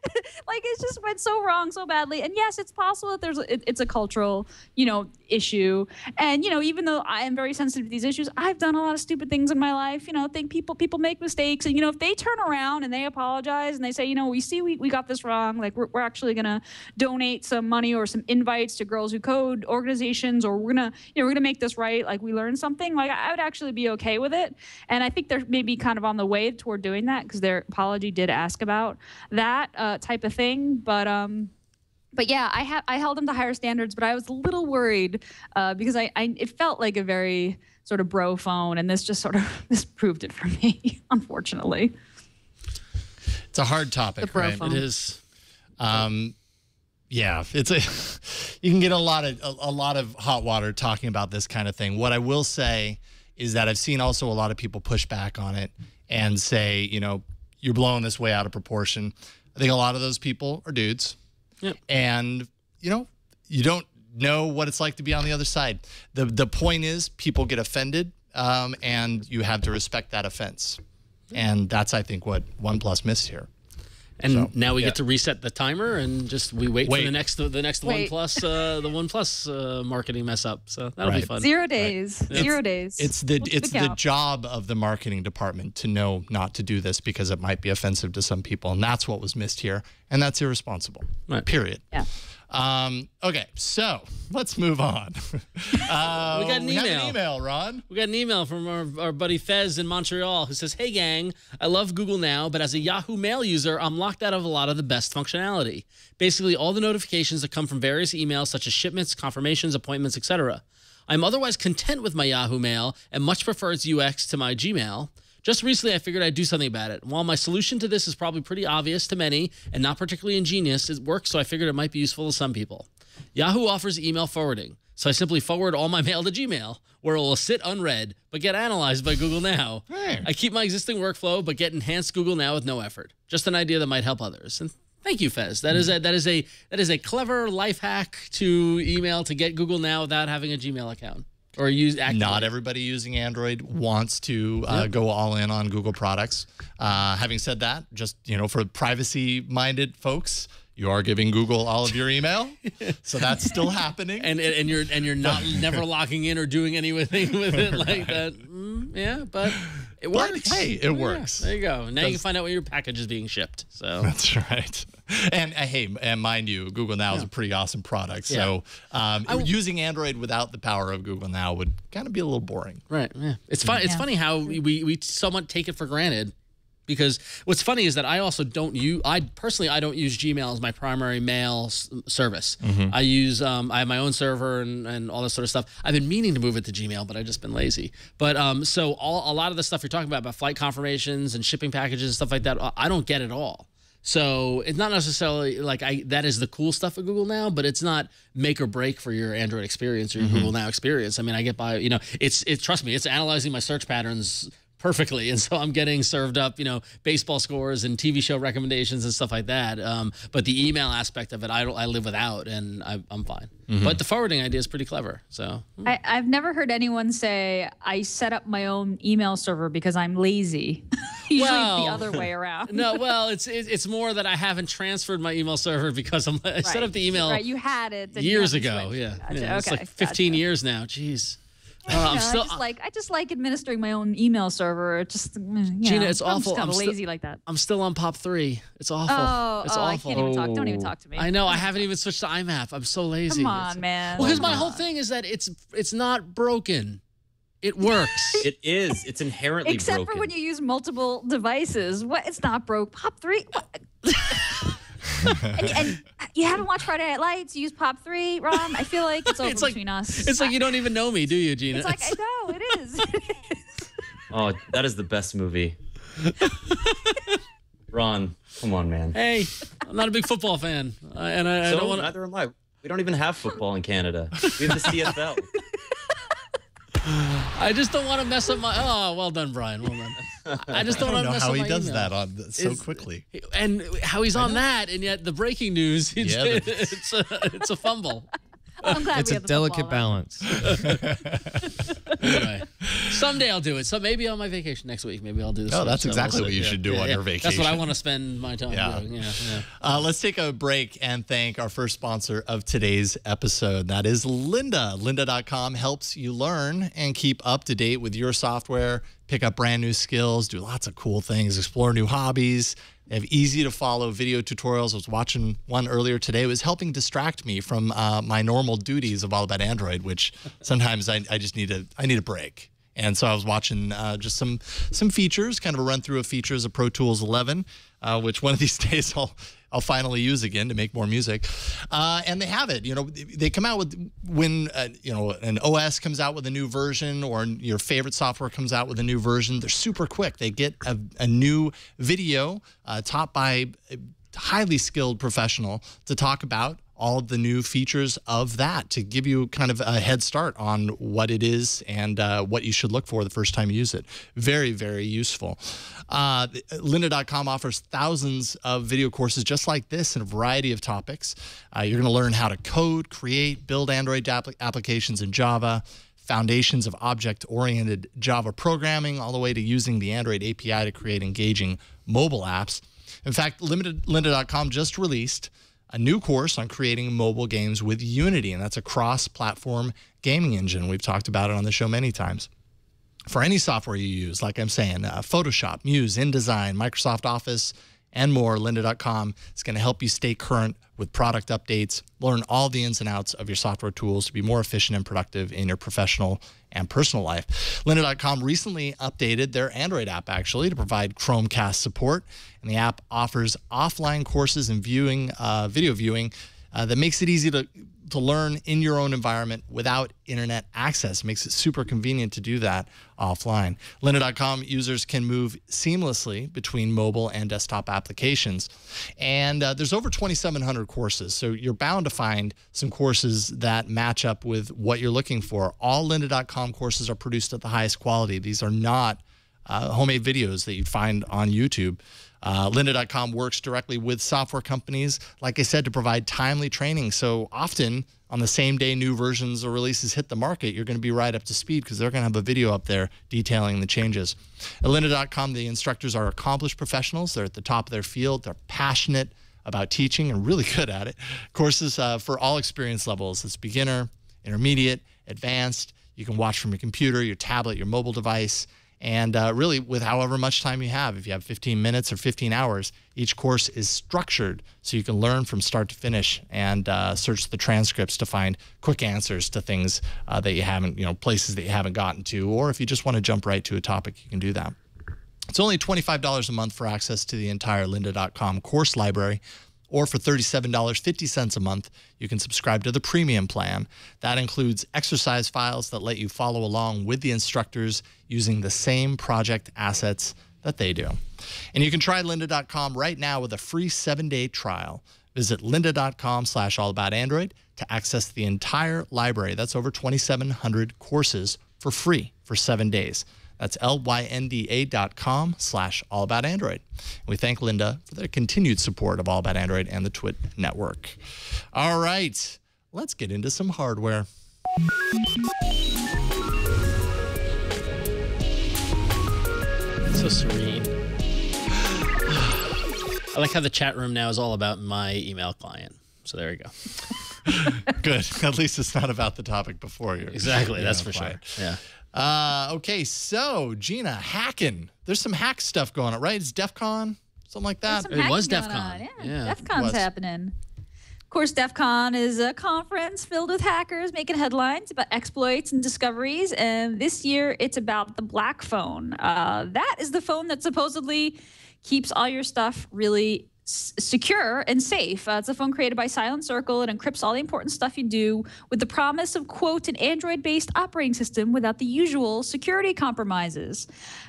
like, it just went so wrong so badly. And yes, it's possible that it's a cultural, issue. And, even though I am very sensitive to these issues, I've done a lot of stupid things in my life. Think people make mistakes. And, if they turn around and they apologize and they say, we see we got this wrong, like, we're actually going to donate some money or some invites to Girls Who Code organizations, or we're going to make this right, like, we learned something, like, I would actually be okay with it. And I think they're maybe kind of on the way toward doing that, because their apology did ask about that type of thing. But yeah, I held them to higher standards, but I was a little worried because it felt like a very sort of bro phone, and this just sort of proved it for me, unfortunately. It's a hard topic, right? It is. Yeah, you can get a lot of hot water talking about this kind of thing. What I will say is that I've seen also a lot of people push back on it and say, you're blowing this way out of proportion. I think a lot of those people are dudes. Yep. And, you don't know what it's like to be on the other side. The point is, people get offended, and you have to respect that offense. And that's, I think, what OnePlus missed here. And now we get to reset the timer, and we wait for the next OnePlus the OnePlus marketing mess up. So that'll be fun. 0 days. Right. 0 days. It's the job of the marketing department to know not to do this, because it might be offensive to some people, and that's what was missed here, and that's irresponsible. Right. Period. Yeah. Okay, so let's move on. We got an email. We have an email, Ron. We got an email from our buddy Fez in Montreal, who says, "Hey gang, I love Google Now, but as a Yahoo Mail user, I'm locked out of a lot of the best functionality. Basically, all the notifications that come from various emails, such as shipments, confirmations, appointments, etc. I'm otherwise content with my Yahoo Mail and much prefer its UX to my Gmail. Just recently, I figured I'd do something about it. While my solution to this is probably pretty obvious to many and not particularly ingenious, it works, so I figured it might be useful to some people. Yahoo offers email forwarding, so I simply forward all my mail to Gmail, where it will sit unread but get analyzed by Google Now. Hey. I keep my existing workflow but get enhanced Google Now with no effort. Just an idea that might help others." And thank you, Fez. That is a clever life hack to email to get Google Now without having a Gmail account. Or use actively. Not everybody using Android wants to go all in on Google products. Having said that, just for privacy-minded folks, you are giving Google all of your email, so that's still happening. And you're not never logging in or doing anything with it like that. Yeah, but it works. But, hey, it works. There you go. Now you can find out when your package is being shipped. So that's right. And hey, and mind you, Google Now is a pretty awesome product. So using Android without the power of Google Now would kind of be a little boring. Right. Yeah. It's fun. It's funny how we somewhat take it for granted. Because what's funny is that I don't use Gmail as my primary mail service. I have my own server and all this sort of stuff. I've been meaning to move it to Gmail, but I've just been lazy. But so a lot of the stuff you're talking about flight confirmations and shipping packages and stuff like that, I don't get at all. So it's not necessarily like that is the cool stuff of Google Now, but it's not make or break for your Android experience or your Google Now experience. I mean, I get by, trust me, it's analyzing my search patterns perfectly, and so I'm getting served up, baseball scores and TV show recommendations and stuff like that. But the email aspect of it, I live without, and I'm fine. But the forwarding idea is pretty clever. So I've never heard anyone say I set up my own email server because I'm lazy. Usually it's the other way around. No, well, it's more that I haven't transferred my email server because I set up the email. Right, you had it years ago. Yeah, gotcha. Yeah, it's like 15 years now. Jeez. I just like administering my own email server. Gina, it's awful. I'm just lazy like that. I'm still on POP 3. It's awful. It's awful. I can't even talk. Don't even talk to me. I know. I haven't even switched to IMAP. I'm so lazy. Come on, man. Well, because my whole thing is that it's not broken. It works. It is. It's inherently Except broken. for when you use multiple devices. What? It's not broke. Pop 3. and you haven't watched Friday Night Lights. You use Pop 3, Ron. I feel like it's over between us. It's like you don't even know me, do you, Gina? It's like, I know, it is. Oh, that is the best movie. Ron, come on, man. Hey, I'm not a big football fan, and I So don't want. neither am I. We don't even have football in Canada. We have the CFL. I just don't want to mess up my. Oh, well done, Brian. Well done. I just don't I want don't to know mess how up he my does email. that on so quickly. And how he's on that, and yet the breaking news, Yeah, it's a fumble. I'm glad It's we a have the delicate football, balance. Anyway, someday I'll do it. So maybe on my vacation next week, maybe I'll do this. Oh, one. that's So exactly we'll what see. you should do on your vacation. That's what I want to spend my time Yeah. doing. Yeah. Let's take a break and thank our first sponsor of today's episode. That is Lynda. Lynda.com helps you learn and keep up to date with your software, pick up brand new skills, do lots of cool things, explore new hobbies. They have easy to follow video tutorials. I was watching one earlier today. It was helping distract me from my normal duties of All About Android, which sometimes I just need a break. And so I was watching just some features, kind of a run through of features of Pro Tools 11, which one of these days I'll finally use again to make more music. And they have it. You know, they come out with when an OS comes out with a new version or your favorite software comes out with a new version. They're super quick. They get a new video taught by a highly skilled professional to talk about all of the new features of that, to give you kind of a head start on what it is and what you should look for the first time you use it. Very, very useful. Lynda.com offers thousands of video courses just like this in a variety of topics. You're going to learn how to code, create, build Android applications in Java, foundations of object-oriented Java programming, all the way to using the Android API to create engaging mobile apps. In fact, Lynda.com just released a new course on creating mobile games with Unity, and that's a cross-platform gaming engine. We've talked about it on the show many times. For any software you use, like I'm saying, Photoshop, Muse, InDesign, Microsoft Office, and more, Lynda.com is going to help you stay current with product updates, learn all the ins and outs of your software tools to be more efficient and productive in your professional and personal life. Lynda.com recently updated their Android app, actually, to provide Chromecast support. And the app offers offline courses and video viewing that makes it easy to learn in your own environment without internet access. It makes it super convenient to do that offline. Lynda.com users can move seamlessly between mobile and desktop applications. And there's over 2,700 courses, so you're bound to find some courses that match up with what you're looking for. All Lynda.com courses are produced at the highest quality. These are not homemade videos that you'd find on YouTube. Lynda.com works directly with software companies, like I said, to provide timely training. So often on the same day new versions or releases hit the market, you're going to be right up to speed because they're going to have a video up there detailing the changes. At Lynda.com, the instructors are accomplished professionals. They're at the top of their field. They're passionate about teaching and really good at it. Courses for all experience levels. It's beginner, intermediate, advanced. You can watch from your computer, your tablet, your mobile device. And really, with however much time you have, if you have 15 minutes or 15 hours, each course is structured so you can learn from start to finish and search the transcripts to find quick answers to things that you haven't, places that you haven't gotten to. Or if you just want to jump right to a topic, you can do that. It's only $25 a month for access to the entire Lynda.com course library. Or for $37.50 a month, you can subscribe to the premium plan. That includes exercise files that let you follow along with the instructors using the same project assets that they do. And you can try Lynda.com right now with a free 7-day trial. Visit lynda.com/allaboutandroid to access the entire library. That's over 2,700 courses for free for 7 days. That's lynda.com/allaboutandroid. We thank Lynda for their continued support of All About Android and the Twit Network. All right, let's get into some hardware. So serene. I like how the chat room now is all about my email client. So there you go. Good. At least it's not about the topic before you. Exactly. That's for sure. Yeah. Okay, so Gina, hacking. There's some hack stuff going on, right? It's DEF CON, something like that. There's some It was hacking DEF going CON. on. Yeah. DEF CON's Was. happening. course, DEF CON is a conference filled with hackers making headlines about exploits and discoveries. And this year, it's about the Black phone. That is the phone that supposedly keeps all your stuff really secure and safe. It's a phone created by Silent Circle. It encrypts all the important stuff you do with the promise of, quote, an Android-based operating system without the usual security compromises.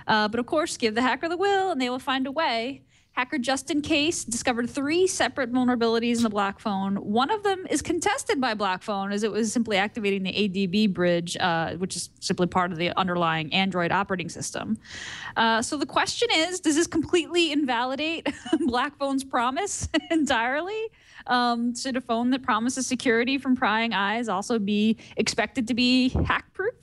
But of course, give the hacker the will and they will find a way. Hacker Just In Case discovered 3 separate vulnerabilities in the Black phone. One of them is contested by Black phone as it was simply activating the ADB bridge, which is simply part of the underlying Android operating system. So the question is, does this completely invalidate Black phone's promise entirely? Should a phone that promises security from prying eyes also be expected to be hack-proof?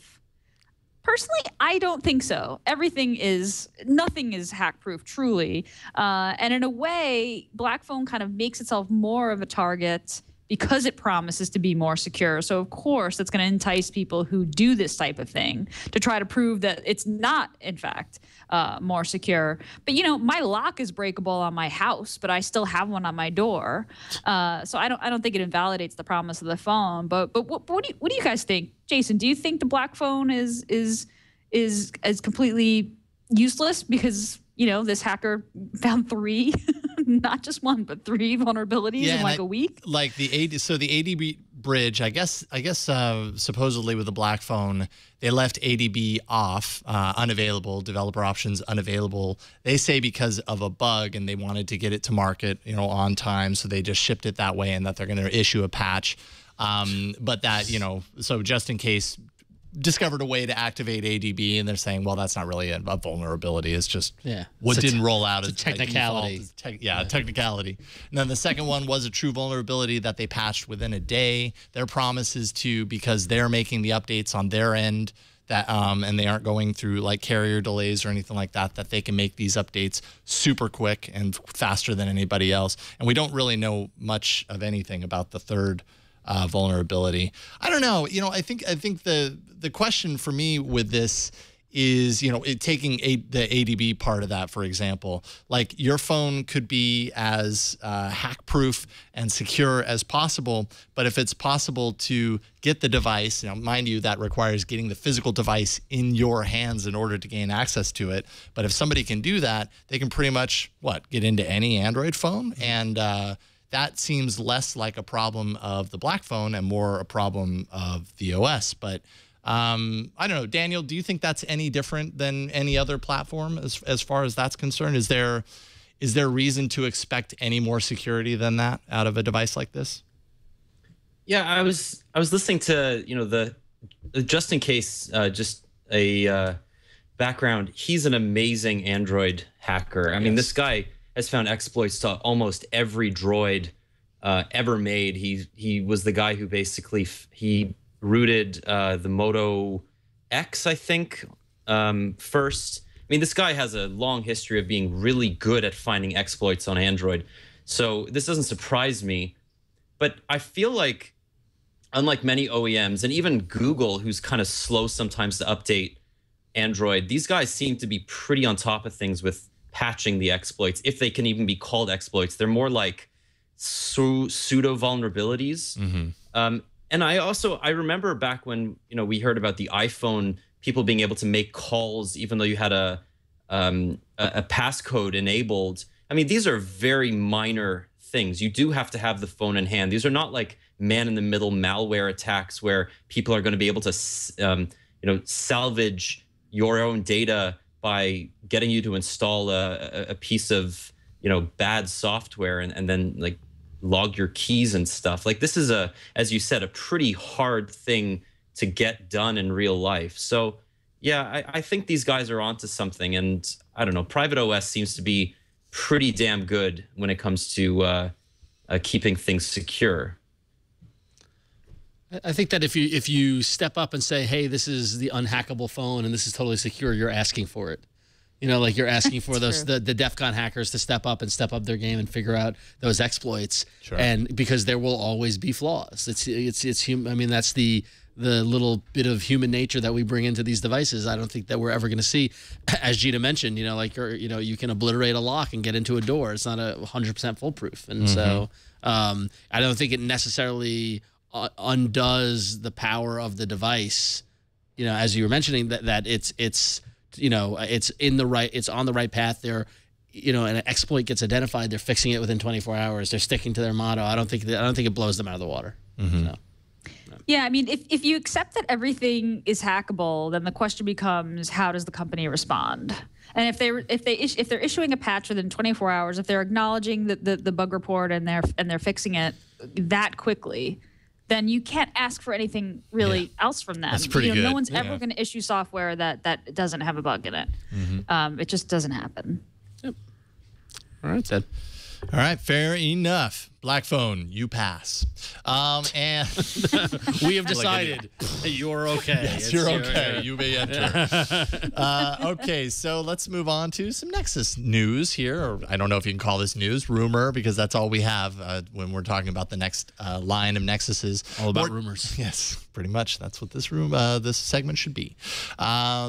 Personally, I don't think so. Nothing is hack-proof, truly. And in a way, Black phone kind of makes itself more of a target because it promises to be more secure. So, of course, that's going to entice people who do this type of thing to try to prove that it's not, in fact, more secure. But, you know, my lock is breakable on my house, but I still have one on my door. So I don't think it invalidates the promise of the phone. But what do you guys think? Jason, do you think the Black phone is completely useless because, you know, this hacker found 3, not just 1, but 3 vulnerabilities in like a week? Like the ADB bridge, I guess supposedly with the Black phone, they left ADB off, unavailable, developer options unavailable. They say because of a bug and they wanted to get it to market, you know, on time, so they just shipped it that way and that they're going to issue a patch. But that, you know, so Just In Case discovered a way to activate ADB, and they're saying, well, that's not really a vulnerability. It's just what didn't roll out as technicality. Technicality. And then the second one was a true vulnerability that they patched within a day. Their promise is to, because they're making the updates on their end, that and they aren't going through like carrier delays or anything like that, that they can make these updates super quick and faster than anybody else. And we don't really know much of anything about the third vulnerability. I don't know. You know, I think the question for me with this is, you know, taking the ADB part of that, for example, like your phone could be as hack-proof and secure as possible, but if it's possible to get the device, you know, mind you, that requires getting the physical device in your hands in order to gain access to it. But if somebody can do that, they can pretty much, get into any Android phone, and that seems less like a problem of the Black phone and more a problem of the OS. But I don't know, Daniel, do you think that's any different than any other platform as far as that's concerned? Is there reason to expect any more security than that out of a device like this? Yeah, I was listening to, you know, the Just In Case, just a background. He's an amazing Android hacker. I mean, this guy has found exploits to almost every droid ever made. He was the guy who basically he rooted the Moto X, I think, first. I mean, this guy has a long history of being really good at finding exploits on Android. So this doesn't surprise me. But I feel like, unlike many OEMs, and even Google, who's kind of slow sometimes to update Android, these guys seem to be pretty on top of things with patching the exploits, if they can even be called exploits. They're more like pseudo vulnerabilities. Mm-hmm. And I remember back when, you know, we heard about the iPhone, people being able to make calls even though you had a passcode enabled. I mean, these are very minor things. You do have to have the phone in hand. These are not like man-in-the-middle malware attacks where people are going to be able to, you know, salvage your own data by getting you to install a piece of, you know, bad software and then like log your keys and stuff. Like this is as you said, a pretty hard thing to get done in real life. So yeah, I think these guys are onto something, and I don't know, private OS seems to be pretty damn good when it comes to keeping things secure. I think that if you step up and say, hey, this is the unhackable phone and this is totally secure, you're asking for it. You know, like you're asking for those the DEF CON hackers to step up their game and figure out those exploits. Sure. And because there will always be flaws. It's I mean, that's the the little bit of human nature that we bring into these devices, I don't think that we're ever going to see. As Gina mentioned, you can obliterate a lock and get into a door. It's not 100% foolproof, and so I don't think it necessarily undoes the power of the device. As you were mentioning, that it's on the right path. They're an exploit gets identified, they're fixing it within 24 hours. They're sticking to their motto. I don't think it blows them out of the water. So. Yeah, I mean, if you accept that everything is hackable, then the question becomes, how does the company respond? And if they're issuing a patch within 24 hours, if they're acknowledging the bug report and they're fixing it that quickly, then you can't ask for anything really else from them. That's pretty good. No one's ever going to issue software that doesn't have a bug in it. It just doesn't happen. Yep. All right, Ted. All right, fair enough. Black phone, you pass. And we have decided you're okay. Yes, you're okay. You may enter. Okay, so let's move on to some Nexus news here. Or I don't know if you can call this news, rumor, because that's all we have when we're talking about the next line of Nexuses. All about rumors. Yes, pretty much. That's what this this segment should be.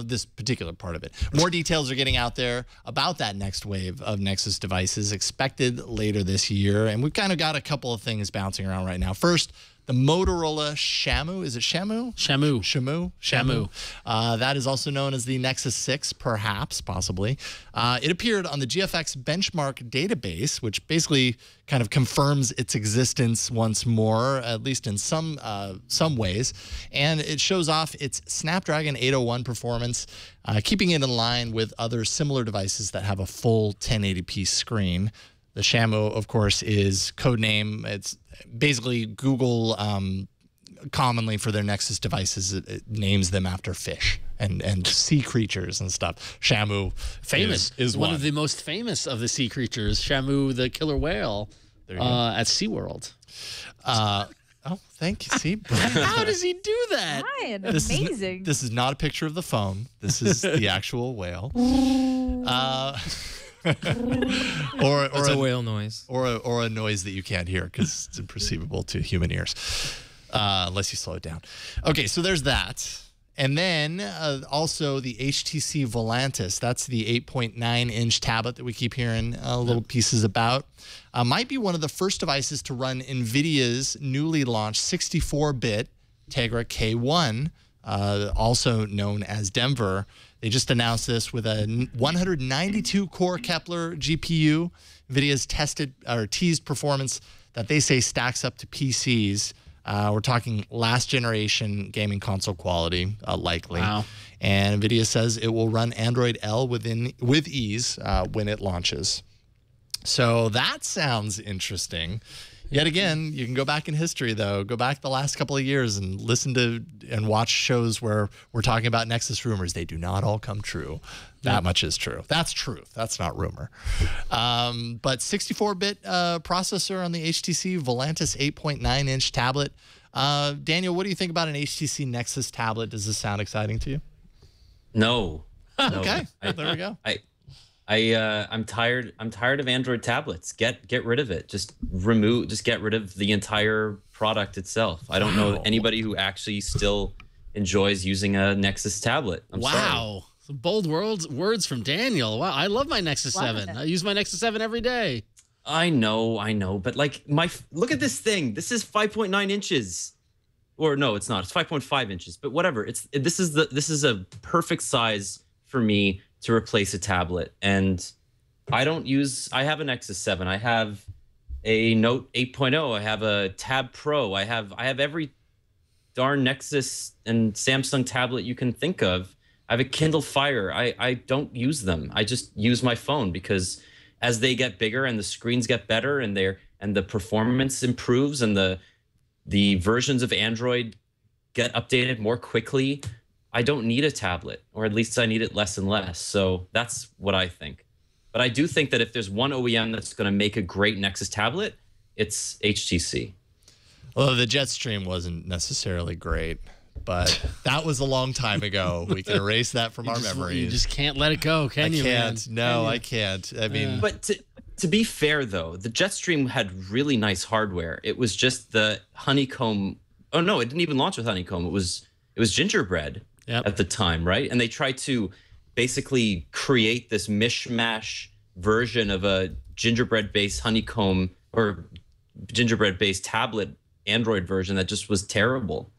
This particular part of it. More details are getting out there about that next wave of Nexus devices expected later this year, and we've kind of got a couple of things bouncing around right now. First, the Motorola Shamu. Is it Shamu? Shamu. That is also known as the Nexus 6, perhaps, possibly. It appeared on the GFX benchmark database, which basically kind of confirms its existence once more, at least in some ways. And it shows off its Snapdragon 801 performance, keeping it in line with other similar devices that have a full 1080p screen. The Shamu, of course, is codename. It's basically Google commonly for their Nexus devices. It names them after fish and sea creatures and stuff. Shamu famous is one of the most famous of the sea creatures. Shamu, the killer whale, at SeaWorld. Oh, thank you. See, how does he do that? Ryan, amazing. This is not a picture of the phone. This is the actual whale. Or it's a whale noise, or a noise that you can't hear because it's imperceivable to human ears, unless you slow it down. Okay, so there's that, and then also the HTC Volantis. That's the 8.9-inch tablet that we keep hearing little pieces about. Might be one of the first devices to run NVIDIA's newly launched 64-bit Tegra K1, also known as Denver. They just announced this with a 192-core Kepler GPU. NVIDIA's teased performance that they say stacks up to PCs. We're talking last-generation gaming console quality, likely. Wow. And NVIDIA says it will run Android L with ease when it launches. So that sounds interesting. Yet again, you can go back in history, though. Go back the last couple of years and listen to and watch shows where we're talking about Nexus rumors. They do not all come true. That much is true. That's truth. That's not rumor. But 64-bit processor on the HTC Volantis 8.9-inch tablet. Daniel, what do you think about an HTC Nexus tablet? Does this sound exciting to you? No. Okay, there we go. I'm tired of Android tablets. Get rid of it. Just get rid of the entire product itself. I don't know anybody who actually still enjoys using a Nexus tablet. I'm sorry. Some bold words from Daniel. Wow, I love my Nexus 7. I use my Nexus 7 every day. I know, but like look at this thing. This is 5.9 inches. Or no, it's not. It's 5.5 inches. But whatever. This is a perfect size for me to replace a tablet. And I have a Nexus 7. I have a Note 8.0. I have a Tab Pro. I have every darn Nexus and Samsung tablet you can think of. I have a Kindle Fire. I don't use them. I just use my phone because as they get bigger and the screens get better and the performance improves and the versions of Android get updated more quickly, I don't need a tablet, or at least I need it less and less. So that's what I think. But I do think that if there's one OEM that's going to make a great Nexus tablet, it's HTC. Well, the Jetstream wasn't necessarily great, but that was a long time ago. We can erase that from our memories. You just can't let it go, can you? I can't. No, I can't. I mean, but to be fair, though, the Jetstream had really nice hardware. It was just the honeycomb Oh no, it didn't even launch with honeycomb. It was gingerbread at the time, right? And they tried to basically create this mishmash version of a gingerbread-based honeycomb or gingerbread-based tablet Android version that just was terrible.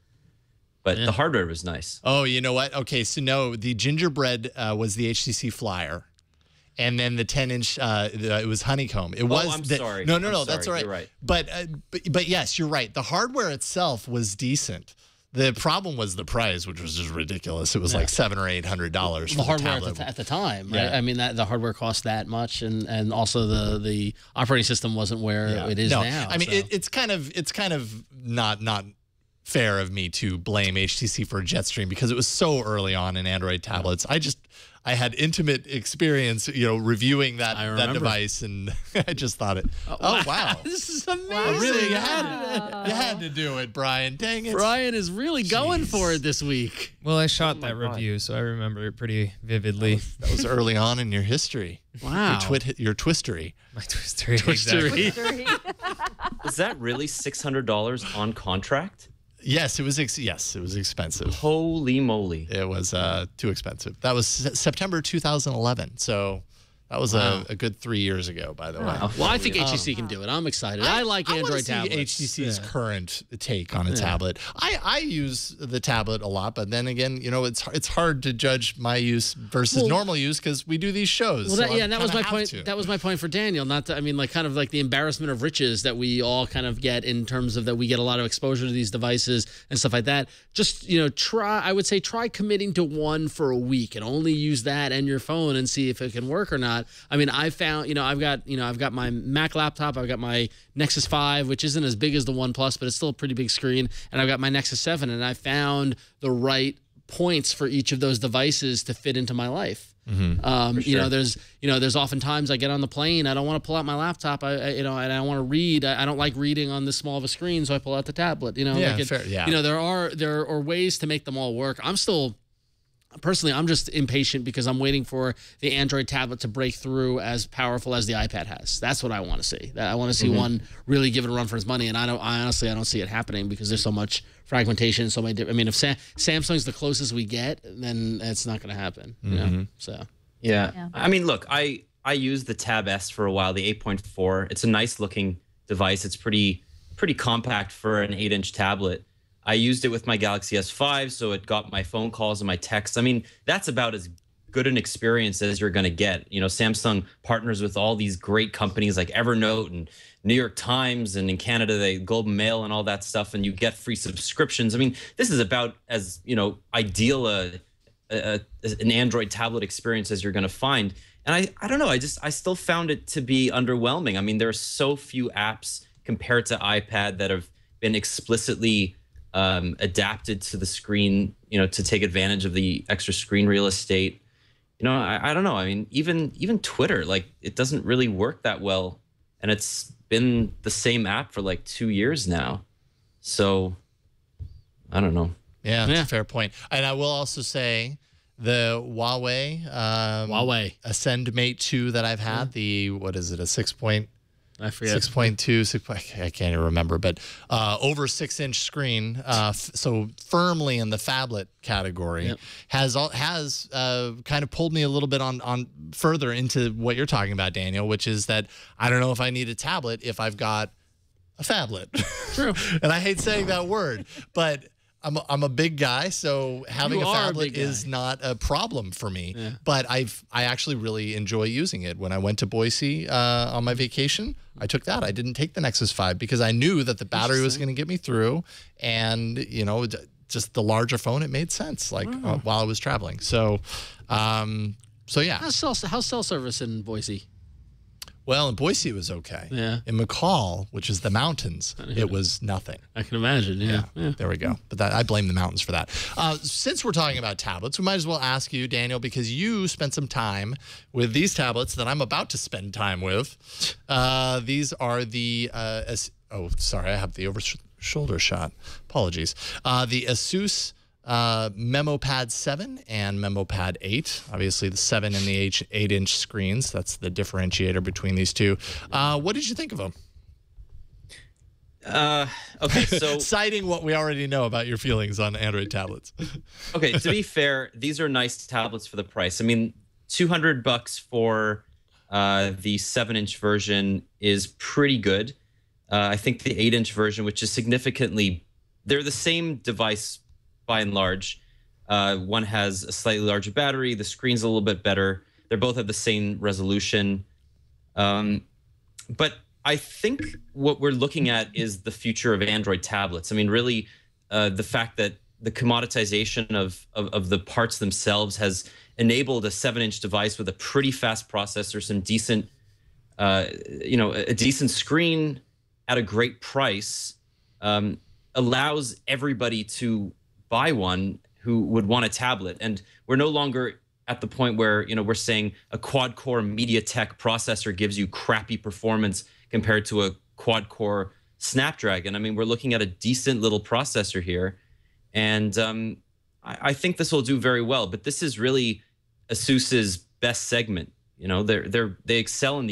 But the hardware was nice. Oh, you know what? Okay, so no, the gingerbread was the HTC Flyer. And then the 10-inch, it was honeycomb. It was. I'm sorry. No, I'm that's all sorry. right. You're right. But yes, you're right. The hardware itself was decent. The problem was the price, which was just ridiculous. It was like $700 or $800. The hardware at the time, right? I mean, that the hardware cost that much, and also the operating system wasn't where it is now. I mean, it's kind of not fair of me to blame HTC for Jetstream because it was so early on in Android tablets. I had intimate experience, reviewing that device, and I just thought it. Oh wow, this is amazing! Wow, really, you had to do it, Brian. Dang it, Brian is really going for it this week. Well, I shot that review, so I remember it pretty vividly. That was early on in your history. Wow, your twistery. My twistery. Exactly. Was that really $600 on contract? Yes, it was. Yes, it was expensive. Holy moly! It was too expensive. That was September 2011. So that was a good 3 years ago, by the way. Well, I think HTC can do it. I'm excited. I like Android tablets. HTC's current take on a tablet. I use the tablet a lot, but then again, it's hard to judge my use versus normal use because we do these shows. Well, that was my point. That was my point for Daniel. Not to, I mean, kind of like the embarrassment of riches that we all kind of get in terms of that we get a lot of exposure to these devices and stuff like that. Just I would say try committing to one for a week and only use that and your phone and see if it can work or not. I mean, I found, I've got my Mac laptop, I've got my Nexus 5, which isn't as big as the OnePlus, but it's still a pretty big screen, and I've got my Nexus 7, and I found the right points for each of those devices to fit into my life. Sure. There's oftentimes I get on the plane, I don't want to pull out my laptop, and I want to read. I don't like reading on this small of a screen, so I pull out the tablet. There are ways to make them all work. Personally, I'm just impatient because I'm waiting for the Android tablet to break through as powerful as the iPad has. That's what I want to see. I want to see one really give it a run for its money, and I honestly don't see it happening because there's so much fragmentation, so many. I mean, if Samsung's the closest we get, then it's not going to happen. So yeah. I mean, look, I used the Tab S for a while, the 8.4. It's a nice looking device. It's pretty compact for an 8-inch tablet. I used it with my Galaxy S5, so it got my phone calls and my texts. I mean, that's about as good an experience as you're going to get. Samsung partners with all these great companies like Evernote and New York Times, and in Canada, the Globe and Mail and all that stuff, and you get free subscriptions. I mean, this is about as, ideal an Android tablet experience as you're going to find. And I don't know, I still found it to be underwhelming. I mean, there are so few apps compared to iPad that have been explicitly adapted to the screen, to take advantage of the extra screen real estate. I don't know. I mean, even Twitter, like, it doesn't really work that well, and it's been the same app for like 2 years now. So, I don't know. Yeah, that's a fair point. And I will also say the Huawei Ascend Mate 2 that I've had, what is it, a 6 point? I forget. 6.2, I can't even remember, but over 6-inch screen, so firmly in the phablet category, has kind of pulled me a little bit on further into what you're talking about, Daniel, which is that I don't know if I need a tablet if I've got a phablet. True. And I hate saying that word, but I'm a big guy, so having a phablet is not a problem for me. Yeah. But I actually really enjoy using it. When I went to Boise on my vacation, I took that. I didn't take the Nexus 5 because I knew that the battery was going to get me through, and just the larger phone, it made sense. Like while I was traveling. So yeah. How's cell service in Boise? Well, in Boise, it was okay. Yeah. In McCall, which is the mountains, it was nothing. I can imagine, yeah. There we go. But I blame the mountains for that. Since we're talking about tablets, we might as well ask you, Daniel, because you spent some time with these tablets that I'm about to spend time with. These are the, sorry, I have the over-shoulder shot. Apologies. The Asus MemoPad 7 and MemoPad 8. Obviously, the 7 and the 8-inch screens. That's the differentiator between these two. What did you think of them? Okay, so citing what we already know about your feelings on Android tablets. okay, to be fair, these are nice tablets for the price. I mean, $200 for the 7-inch version is pretty good. I think the 8-inch version, which is significantly, they're the same device by and large. One has a slightly larger battery. The screen's a little bit better. They both have the same resolution. But I think what we're looking at is the future of Android tablets. I mean, really, the fact that the commoditization of the parts themselves has enabled a 7-inch device with a pretty fast processor, some decent, a decent screen at a great price, allows everybody to buy one who would want a tablet. And we're no longer at the point where, we're saying a quad-core MediaTek processor gives you crappy performance compared to a quad-core Snapdragon. I mean, we're looking at a decent little processor here. And I think this will do very well. But this is really ASUS's best segment. They excel in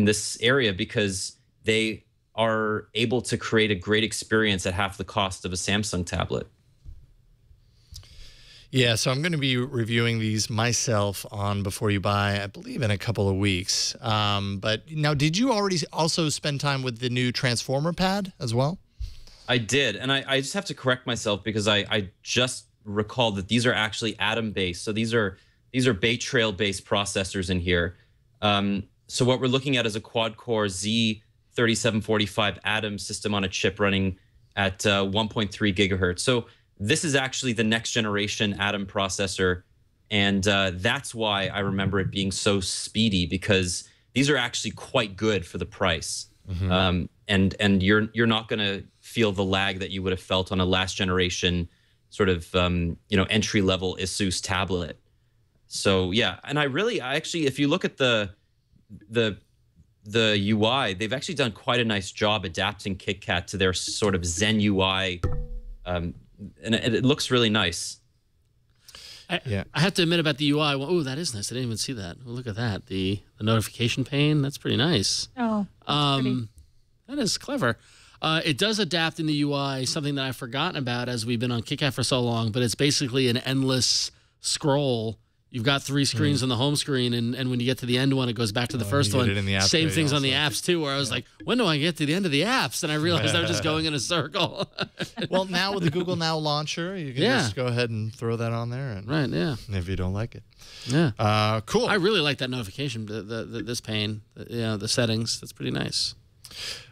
this area because they are able to create a great experience at half the cost of a Samsung tablet. Yeah, so I'm going to be reviewing these myself on Before You Buy, I believe, in a couple of weeks. But now, did you already also spend time with the new Transformer pad as well? I did, and I just have to correct myself because I just recalled that these are actually Atom-based. So these are Bay Trail-based processors in here. So what we're looking at is a quad-core Z3745 Atom system on a chip running at 1.3 gigahertz. So this is actually the next generation Atom processor, and that's why I remember it being so speedy, because these are actually quite good for the price. Mm-hmm. And you're not going to feel the lag that you would have felt on a last generation sort of entry level ASUS tablet. So yeah, and I actually, if you look at the UI, they've actually done quite a nice job adapting KitKat to their sort of Zen UI. And it looks really nice. I have to admit about the UI. Oh, that is nice. I didn't even see that. Oh, look at that. The notification pane. That's pretty nice. Oh, that's pretty. That is clever. It does adapt in the UI, something that I've forgotten about as we've been on KitKat for so long, but it's basically an endless scroll. You've got 3 screens on the home screen, and when you get to the end one, it goes back to the first one. Same things on the apps, too, where I was like, when do I get to the end of the apps? And I realized I was just going in a circle. Well, now with the Google Now launcher, you can just go ahead and throw that on there. And, right, yeah. If you don't like it. Yeah. Cool. I really like that notification, this pane, the settings. That's pretty nice.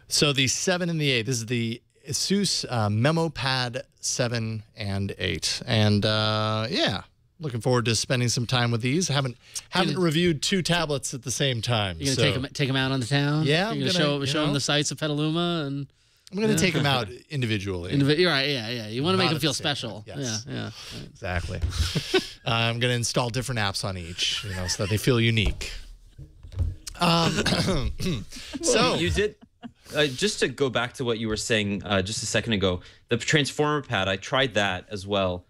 So the 7 and the 8, this is the ASUS Memo Pad 7 and 8. And, yeah. Looking forward to spending some time with these. Haven't reviewed 2 tablets at the same time. You're gonna take them out on the town. Yeah, you're gonna show them the sights of Petaluma, and I'm gonna take them out individually. You're right. Yeah. You want to make them feel special. Yes. Yeah. Exactly. I'm gonna install different apps on each, so that they feel unique. So you did. Just to go back to what you were saying just a second ago, the Transformer pad. I tried that as well.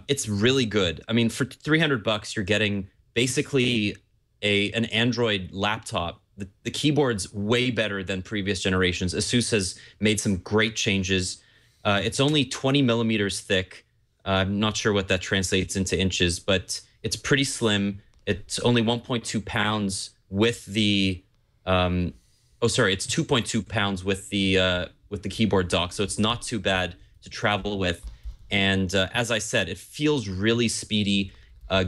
It's really good. I mean, for $300, you're getting basically an Android laptop. The keyboard's way better than previous generations. ASUS has made some great changes. It's only 20 millimeters thick. I'm not sure what that translates into inches, but it's pretty slim. It's only 1.2 pounds with the. It's 2.2 pounds with the keyboard dock, so it's not too bad to travel with. And as I said, it feels really speedy.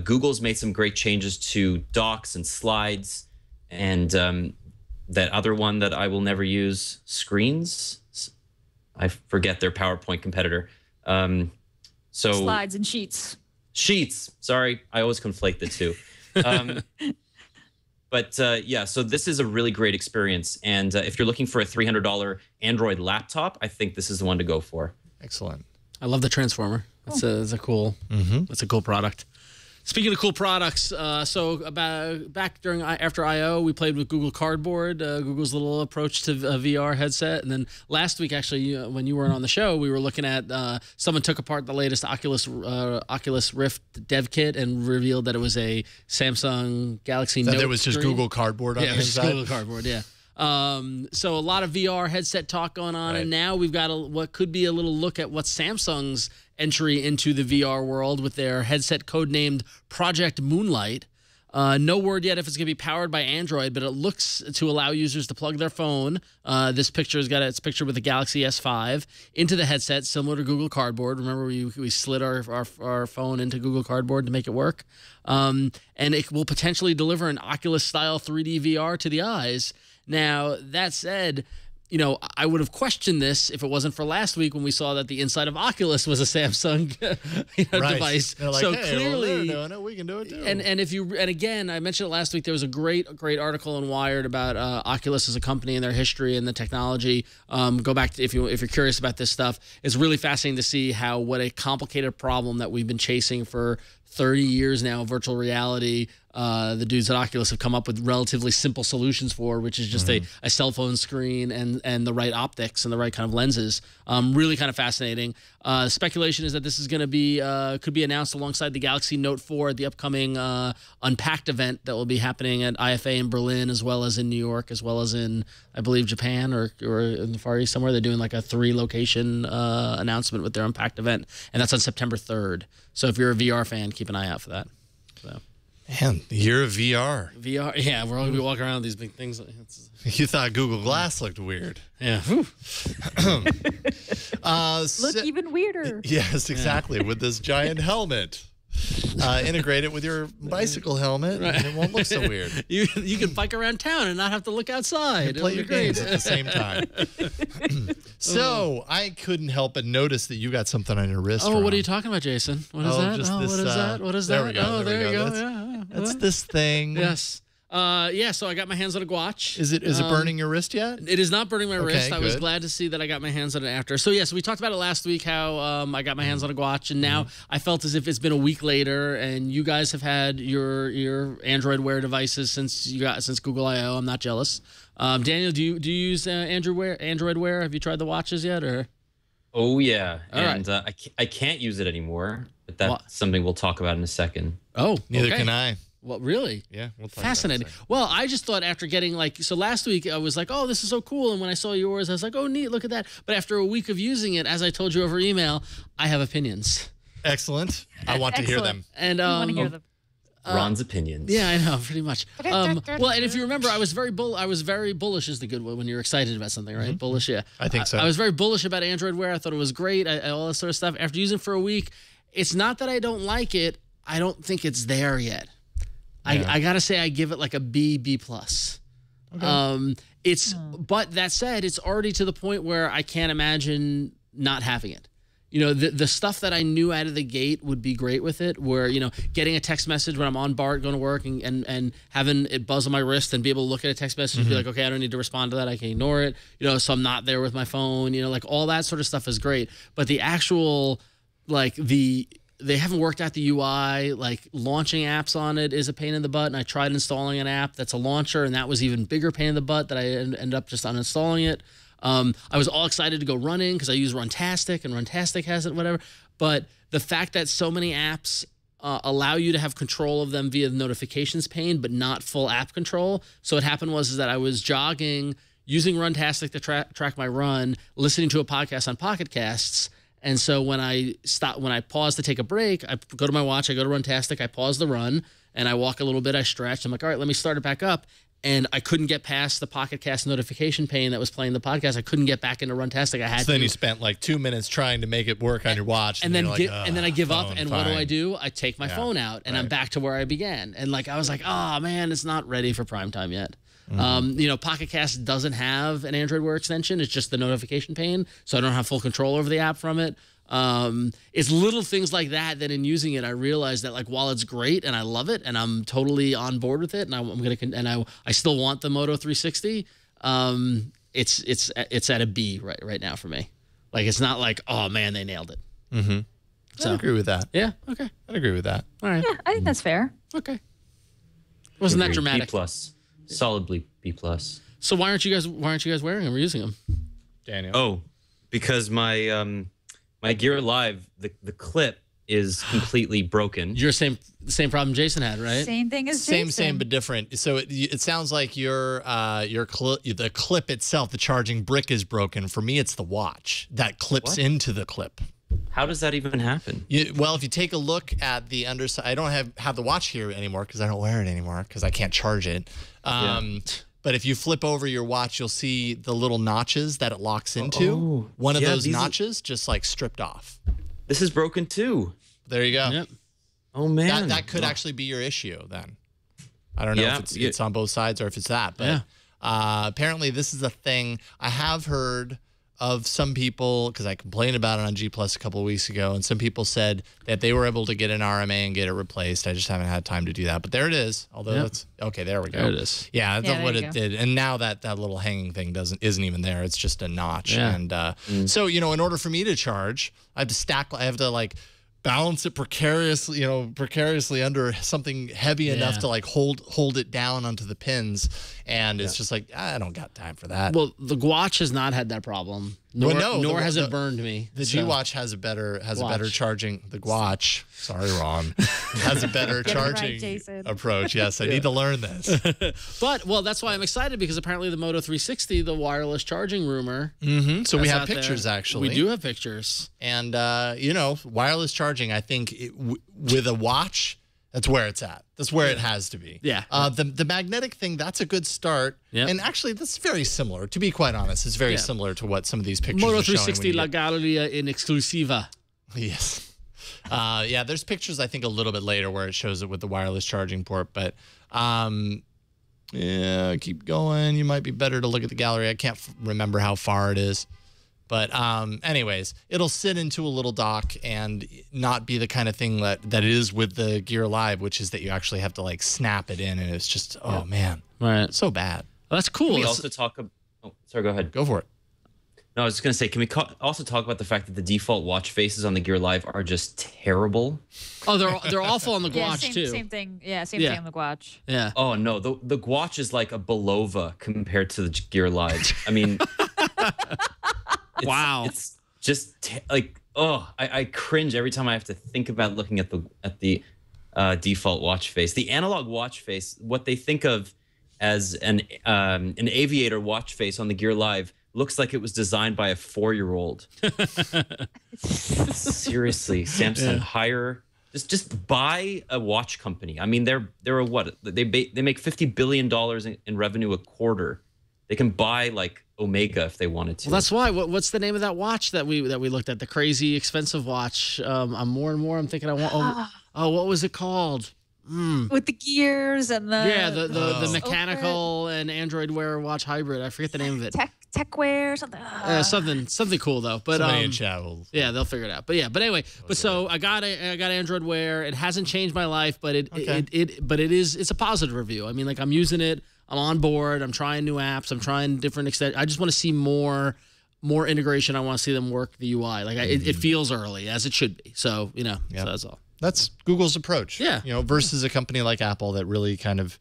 Google's made some great changes to docks and slides, and that other one that I will never use, screens. I forget their PowerPoint competitor. Slides and sheets. Sheets. Sorry, I always conflate the two. But yeah, so this is a really great experience. And if you're looking for a $300 Android laptop, I think this is the one to go for. Excellent. I love the Transformer. It's a cool. It's a cool product. Speaking of cool products, after I/O, we played with Google Cardboard, Google's little approach to a VR headset. And then last week, actually, when you weren't on the show, we were looking at someone took apart the latest Oculus Rift dev kit and revealed that it was a Samsung Galaxy Note. That it was just screen. Google Cardboard on the inside? inside? Google Cardboard, yeah. So a lot of VR headset talk going on, and now we've got what could be a little look at what Samsung's entry into the VR world with their headset codenamed Project Moonlight. No word yet if it's going to be powered by Android, but it looks to allow users to plug their phone. This picture has got its picture with the Galaxy S5 into the headset, similar to Google Cardboard. Remember, we slid our phone into Google Cardboard to make it work. And it will potentially deliver an Oculus-style 3D VR to the eyes. Now, that said, you know, I would have questioned this if it wasn't for last week when we saw that the inside of Oculus was a Samsung device. They're like, so hey, clearly, they're doing it, we can do it too. And again, I mentioned it last week. There was a great article in Wired about Oculus as a company and their history and the technology. Go back to if you're curious about this stuff. It's really fascinating to see what a complicated problem that we've been chasing for 30 years now, virtual reality. The dudes at Oculus have come up with relatively simple solutions for, which is just a cell phone screen and the right optics and the right kind of lenses. Really kind of fascinating. Speculation is that this is going to be could be announced alongside the Galaxy Note 4 at the upcoming Unpacked event that will be happening at IFA in Berlin, as well as in New York, as well as in, I believe, Japan or in the Far East somewhere. They're doing like a 3-location announcement with their Unpacked event, and that's on September 3rd. So if you're a VR fan, keep an eye out for that. So. Man, the year of VR. VR, yeah, we're all gonna be walking around with these big things. You thought Google Glass looked weird. Yeah. Look even weirder. Yes, exactly. With this giant helmet. Integrate it with your bicycle helmet, and it won't look so weird. You can bike around town and not have to look outside. And play your games at the same time. So I couldn't help but notice that you got something on your wrist. Oh, what are you talking about, Jason? What is that? Just what this, is that? What is there that? we go. Oh, there you go. That's this thing. Yes. Yeah, so I got my hands on a Gwatch. Is it burning your wrist yet? It is not burning my wrist. I was good. glad to see that I got my hands on it after. So, yes, we talked about it last week, how I got my hands on a Gwatch, and now I felt as if it's been a week later, and you guys have had your Android Wear devices since Google I/O. I'm not jealous. Daniel, do you use Android Wear? Have you tried the watches yet, or? Oh, yeah. All I can't use it anymore, but that's something we'll talk about in a second. Oh, Neither can I. Well, really? Yeah, we'll talk fascinating. About it Well, I just thought after getting so last week I was like, oh, this is so cool, and when I saw yours, I was like, oh, neat, look at that. But after a week of using it, as I told you over email, I have opinions. Excellent. I want to hear them. And I want to hear them. Ron's opinions. Yeah, I know, pretty much. Well, and if you remember, I was very bullish is the good one when you're excited about something, right? Bullish, yeah. I think so. I was very bullish about Android Wear. I thought it was great, all this sort of stuff. After using it for a week, it's not that I don't like it. I don't think it's there yet. Yeah. I gotta say, I give it like a B+. Okay. But that said, it's already to the point where I can't imagine not having it. You know, the stuff that I knew out of the gate would be great with it, where, you know, getting a text message when I'm on BART going to work and having it buzz on my wrist and be able to look at a text message and be like, okay, I don't need to respond to that. I can ignore it. You know, so I'm not there with my phone, you know, like all that sort of stuff is great. But the actual, like they haven't worked out the UI, like launching apps on it is a pain in the butt. And I tried installing an app that's a launcher, and that was even bigger pain in the butt that I ended up just uninstalling it. I was all excited to go running because I use Runtastic, and Runtastic has it, whatever. But the fact that so many apps allow you to have control of them via the notifications pane, but not full app control. So what happened was that I was jogging, using Runtastic to track my run, listening to a podcast on Pocket Casts. And so when I pause to take a break, I go to my watch, I go to Runtastic, I pause the run, and I walk a little bit, I stretch. I'm like, all right, let me start it back up. And I couldn't get past the Pocket Cast notification pane that was playing the podcast. I couldn't get back into Runtastic. I had to. Then you spent like 2 minutes trying to make it work on your watch. And then I give up. And what do? I take my phone out, and I'm back to where I began. And like I was like, oh man, it's not ready for prime time yet. You know, Pocket Cast doesn't have an Android Wear extension. It's just the notification pane, so I don't have full control over the app from it. It's little things like that in using it, I realized that like while it's great and I love it and I'm totally on board with it, and I still want the Moto 360. It's at a B right now for me. Like it's not like, oh man, they nailed it. So I agree with that. Yeah. Okay. I'd agree with that. All right. Yeah, I think that's fair. Okay. Wasn't that dramatic? B+, solidly B+. So why aren't you guys wearing them or using them? Daniel. Oh, because my Gear Live, the clip is completely broken. Your same problem Jason had, right? Same thing as Jason. Same, but different. So it sounds like the clip itself, the charging brick is broken. For me, it's the watch that clips into the clip. How does that even happen? Well, if you take a look at the underside, I don't have the watch here anymore because I don't wear it anymore because I can't charge it. But if you flip over your watch, you'll see the little notches that it locks into. One of those notches just like stripped off. This is broken too. There you go. Yep. Oh man, that could actually be your issue then. I don't know if it's on both sides or if it's that, but apparently this is a thing. I have heard of some people, because I complained about it on G Plus a couple of weeks ago, and some people said that they were able to get an RMA and get it replaced. I just haven't had time to do that. But there it is. Although it's okay, there we go. There it is. Yeah, that's what it did. And now that little hanging thing isn't even there. It's just a notch. Yeah. And so, in order for me to charge, I have to like balance it precariously under something heavy enough to like hold it down onto the pins, and it's just like I don't got time for that. Well, the Gwatch has not had that problem, nor has it burned me. The G Watch has a better charging. The Gwatch, sorry, Ron, has a better charging approach. Yes, I need to learn this. But that's why I'm excited, because apparently the Moto 360, the wireless charging rumor. So we have pictures actually. We do have pictures, and wireless charging. I think with a watch, that's where it's at. That's where it has to be. Yeah. The magnetic thing, that's a good start. Yep. And actually, that's very similar. To be quite honest, it's very similar to what some of these pictures Moto are showing. 360 La Galleria in exclusiva. Yes. There's pictures, I think, a little bit later where it shows it with the wireless charging port. But, keep going. You might be better to look at the gallery. I can't remember how far it is. But anyways, it'll sit into a little dock and not be the kind of thing that it is with the Gear Live, which is that you actually have to like snap it in, and it's just, oh man, so bad. Well, that's cool. Can we also talk sorry, go ahead. Go for it. No, I was just going to say, can we also talk about the fact that the default watch faces on the Gear Live are just terrible? Oh, they're awful on the Gwatch too. Same thing. Yeah, same thing on the Gwatch. Yeah. Oh no, the Gwatch is like a Belova compared to the Gear Live. I mean, wow. It's just I cringe every time I have to think about looking at the default watch face. The analog watch face, what they think of as an aviator watch face on the Gear Live, looks like it was designed by a 4-year-old. Seriously, Samsung, just buy a watch company. I mean, they're a what? They make $50 billion in revenue a quarter. They can buy like Omega if they wanted to. Well, that's why. What's the name of that watch that we looked at? The crazy expensive watch. I'm more and more. I'm thinking I want. What was it called? With the gears and the mechanical and Android Wear watch hybrid. I forget the name of it. Techwear something. Something cool though. But somebody in chat will. Yeah, they'll figure it out. But anyway. So I got Android Wear. It hasn't changed my life, but it's a positive review. I mean, like I'm using it. I'm on board. I'm trying new apps. I'm trying different extensions. I just want to see more integration. I want to see them work the UI. Like it feels early, as it should be. So so that's all. That's Google's approach. Yeah. Versus a company like Apple that really kind of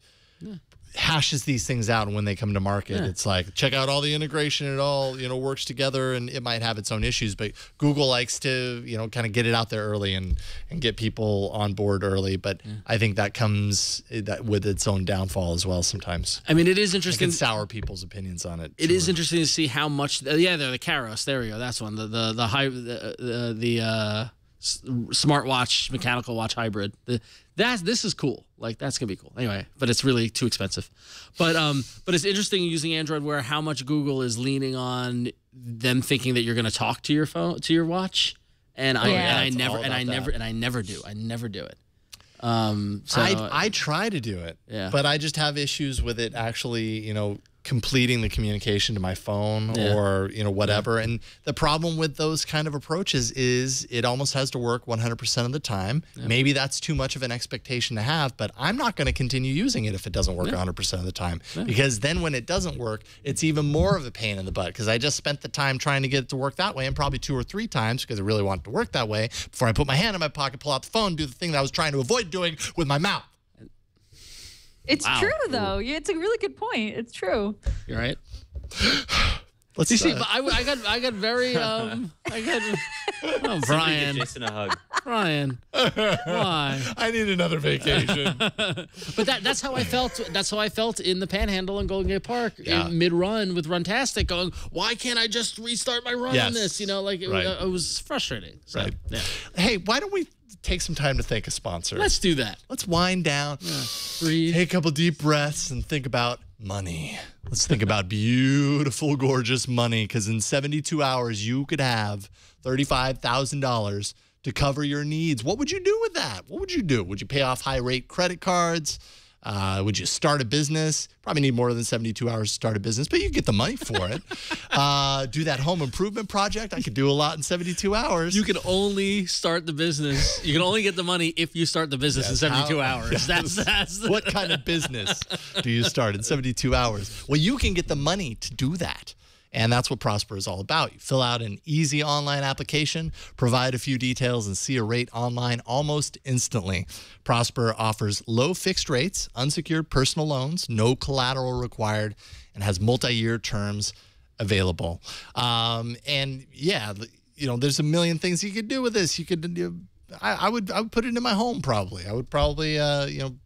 hashes these things out, and when they come to market, it's like, check out all the integration. It all, works together, and it might have its own issues, but Google likes to, kind of get it out there early and get people on board early. But I think that comes with its own downfall as well sometimes. I mean, it is interesting. It can sour people's opinions on it. It is interesting to see how much, they're the Karos. There we go. That's one. The smartwatch mechanical watch hybrid. This is cool. Like that's gonna be cool. Anyway, but it's really too expensive. But it's interesting using Android Wear how much Google is leaning on them thinking that you're gonna talk to your phone, to your watch, and I never do it. So I try to do it, but I just have issues with it actually, completing the communication to my phone or, whatever. And the problem with those kind of approaches is it almost has to work 100% of the time. Maybe that's too much of an expectation to have, but I'm not going to continue using it if it doesn't work 100% of the time, because then when it doesn't work, it's even more of a pain in the butt, because I just spent the time trying to get it to work that way, and probably 2 or 3 times because I really want it to work that way before I put my hand in my pocket, pull out the phone, do the thing that I was trying to avoid doing with my mouth. It's true, though. It's a really good point. It's true. You're right. Let's You see, I got very oh, Bryan, Jason a hug. Bryan, why? I need another vacation. But that's how I felt. That's how I felt in the Panhandle in Golden Gate Park in mid-run with Runtastic, going, why can't I just restart my run on this? You know, like it was frustrating. So, Right. Yeah. Hey, why don't we take some time to thank a sponsor? Let's do that. Let's wind down, Breathe. take a couple deep breaths, and think about money. Let's think about beautiful, gorgeous money, because in 72 hours, you could have $35,000 to cover your needs. What would you do with that? What would you do? Would you pay off high-rate credit cards? Would you start a business? Probably need more than 72 hours to start a business, but you get the money for it. Do that home improvement project. I could do a lot in 72 hours. You can only start the business. You can only get the money if you start the business in 72 hours. Yes. That's the What kind of business do you start in 72 hours? Well, you can get the money to do that. And that's what Prosper is all about. You fill out an easy online application, provide a few details, and see a rate online almost instantly. Prosper offers low fixed rates, unsecured personal loans, no collateral required, and has multi-year terms available. And yeah, you know, there's a million things you could do with this. You could I would put it in my home probably. I would probably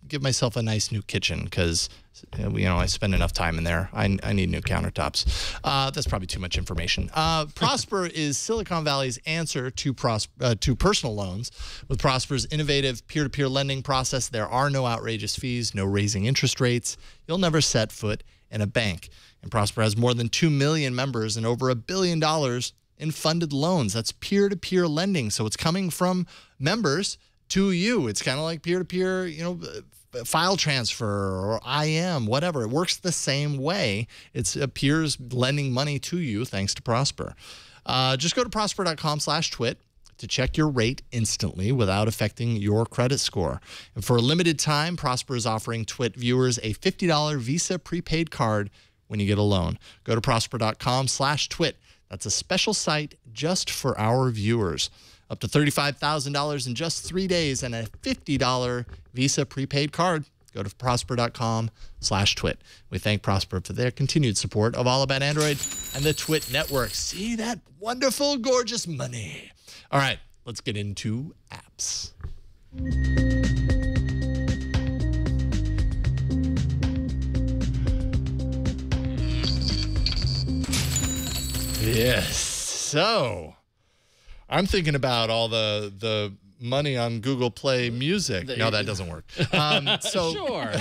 give myself a nice new kitchen because I spend enough time in there. I need new countertops. That's probably too much information. Prosper is Silicon Valley's answer to personal loans. With Prosper's innovative peer-to-peer lending process, there are no outrageous fees, no raising interest rates. You'll never set foot in a bank. And Prosper has more than 2 million members and over $1 billion in funded loans. That's peer-to-peer lending. So it's coming from members to you. It's kind of like peer-to-peer, file transfer or IM, whatever. It works the same way. It's peers lending money to you thanks to Prosper. Just go to prosper.com/twit to check your rate instantly without affecting your credit score. And for a limited time, Prosper is offering Twit viewers a $50 Visa prepaid card when you get a loan. Go to prosper.com/twit. That's a special site just for our viewers. Up to $35,000 in just 3 days and a $50 Visa prepaid card. Go to prosper.com/twit. We thank Prosper for their continued support of All About Android and the Twit Network. See that wonderful, gorgeous money. All right, let's get into apps. Yes. So I'm thinking about all the money on Google Play Music. No, that doesn't work. Sure.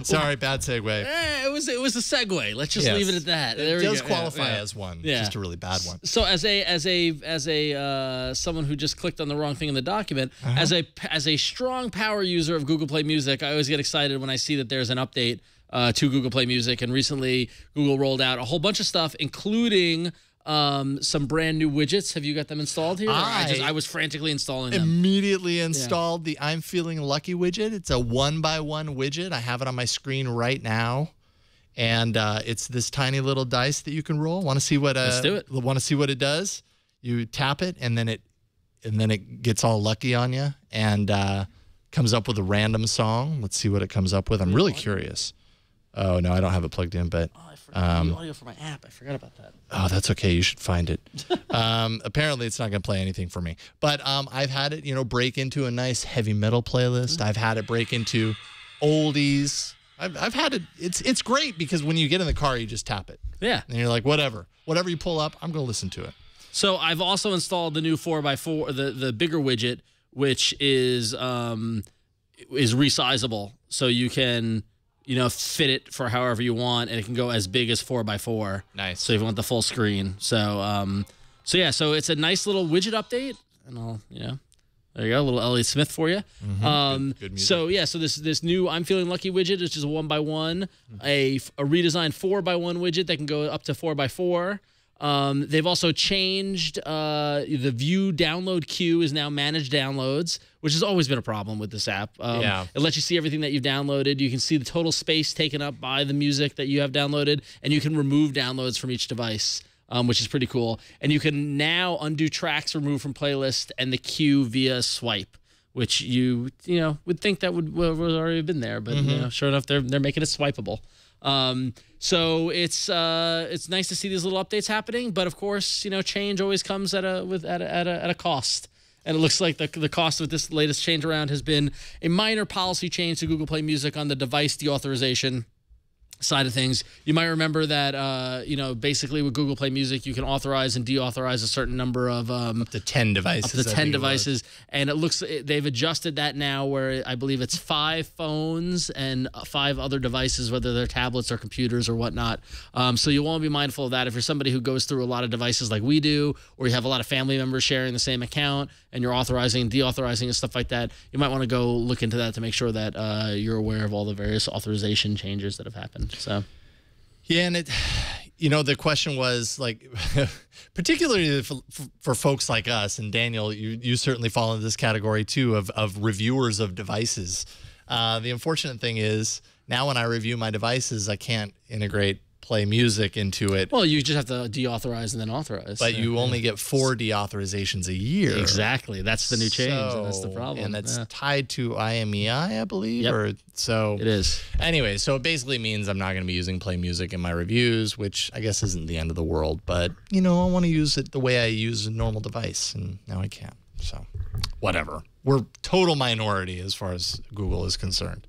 Sorry, bad segue. It was a segue. Let's just leave it at that. It does qualify as one. Yeah. Just a really bad one. So as a someone who just clicked on the wrong thing in the document, as a strong power user of Google Play Music, I always get excited when I see that there's an update to Google Play Music. And recently, Google rolled out a whole bunch of stuff, including some brand new widgets. Have you got them installed here? I was frantically installing them. Immediately installed the I'm Feeling Lucky widget. It's a 1x1 widget. I have it on my screen right now. And it's this tiny little dice that you can roll. Want to see what Let's do it. Want to see what it does? You tap it and then it gets all lucky on you and comes up with a random song. Let's see what it comes up with. I'm really curious. Oh no, I don't have it plugged in, but I forgot the audio for my app. I forgot about that. Oh, that's okay. You should find it. Apparently, it's not going to play anything for me. But I've had it, break into a nice heavy metal playlist. I've had it break into oldies. I've had it. It's great because when you get in the car, you just tap it. Yeah. And you're like, whatever you pull up, I'm going to listen to it. So I've also installed the new 4x4, the bigger widget, which is resizable. So you can fit it for however you want, and it can go as big as 4x4. Nice. So if you want the full screen. So it's a nice little widget update, and there you go, a little Elliott Smith for you. Good music. So this new I'm Feeling Lucky widget is just a 1x1, a redesigned 4x1 widget that can go up to 4x4. They've also changed the view download queue is now managed downloads, which has always been a problem with this app. It lets you see everything that you've downloaded. You can see the total space taken up by the music that you have downloaded, and you can remove downloads from each device, which is pretty cool. And you can now undo tracks removed from playlist and the queue via swipe, which you would think that would already have been there, but sure enough, they're making it swipeable. So it's nice to see these little updates happening, but of course, change always comes at a cost. And it looks like the cost of this latest change around has been a minor policy change to Google Play Music on the device deauthorization side of things. You might remember that, basically with Google Play Music, you can authorize and deauthorize a certain number of up to 10 devices. Up to 10 devices, and it looks they've adjusted that now, where I believe it's 5 phones and 5 other devices, whether they're tablets or computers or whatnot. So you want to be mindful of that if you're somebody who goes through a lot of devices like we do, or you have a lot of family members sharing the same account, and you're authorizing and deauthorizing and stuff like that. You might want to go look into that to make sure that you're aware of all the various authorization changes that have happened. So, yeah, and the question was like, particularly for folks like us, and Daniel, you certainly fall into this category too of reviewers of devices. The unfortunate thing is now when I review my devices, I can't integrate Play Music into it. Well, you just have to deauthorize and then authorize. But you only get 4 deauthorizations a year. Exactly. That's the new change, and that's the problem. And that's tied to IMEI, I believe. Yep. So it is. Anyway, so it basically means I'm not going to be using Play Music in my reviews, which I guess isn't the end of the world. But, I want to use it the way I use a normal device, and now I can't. So, whatever. We're total minority as far as Google is concerned.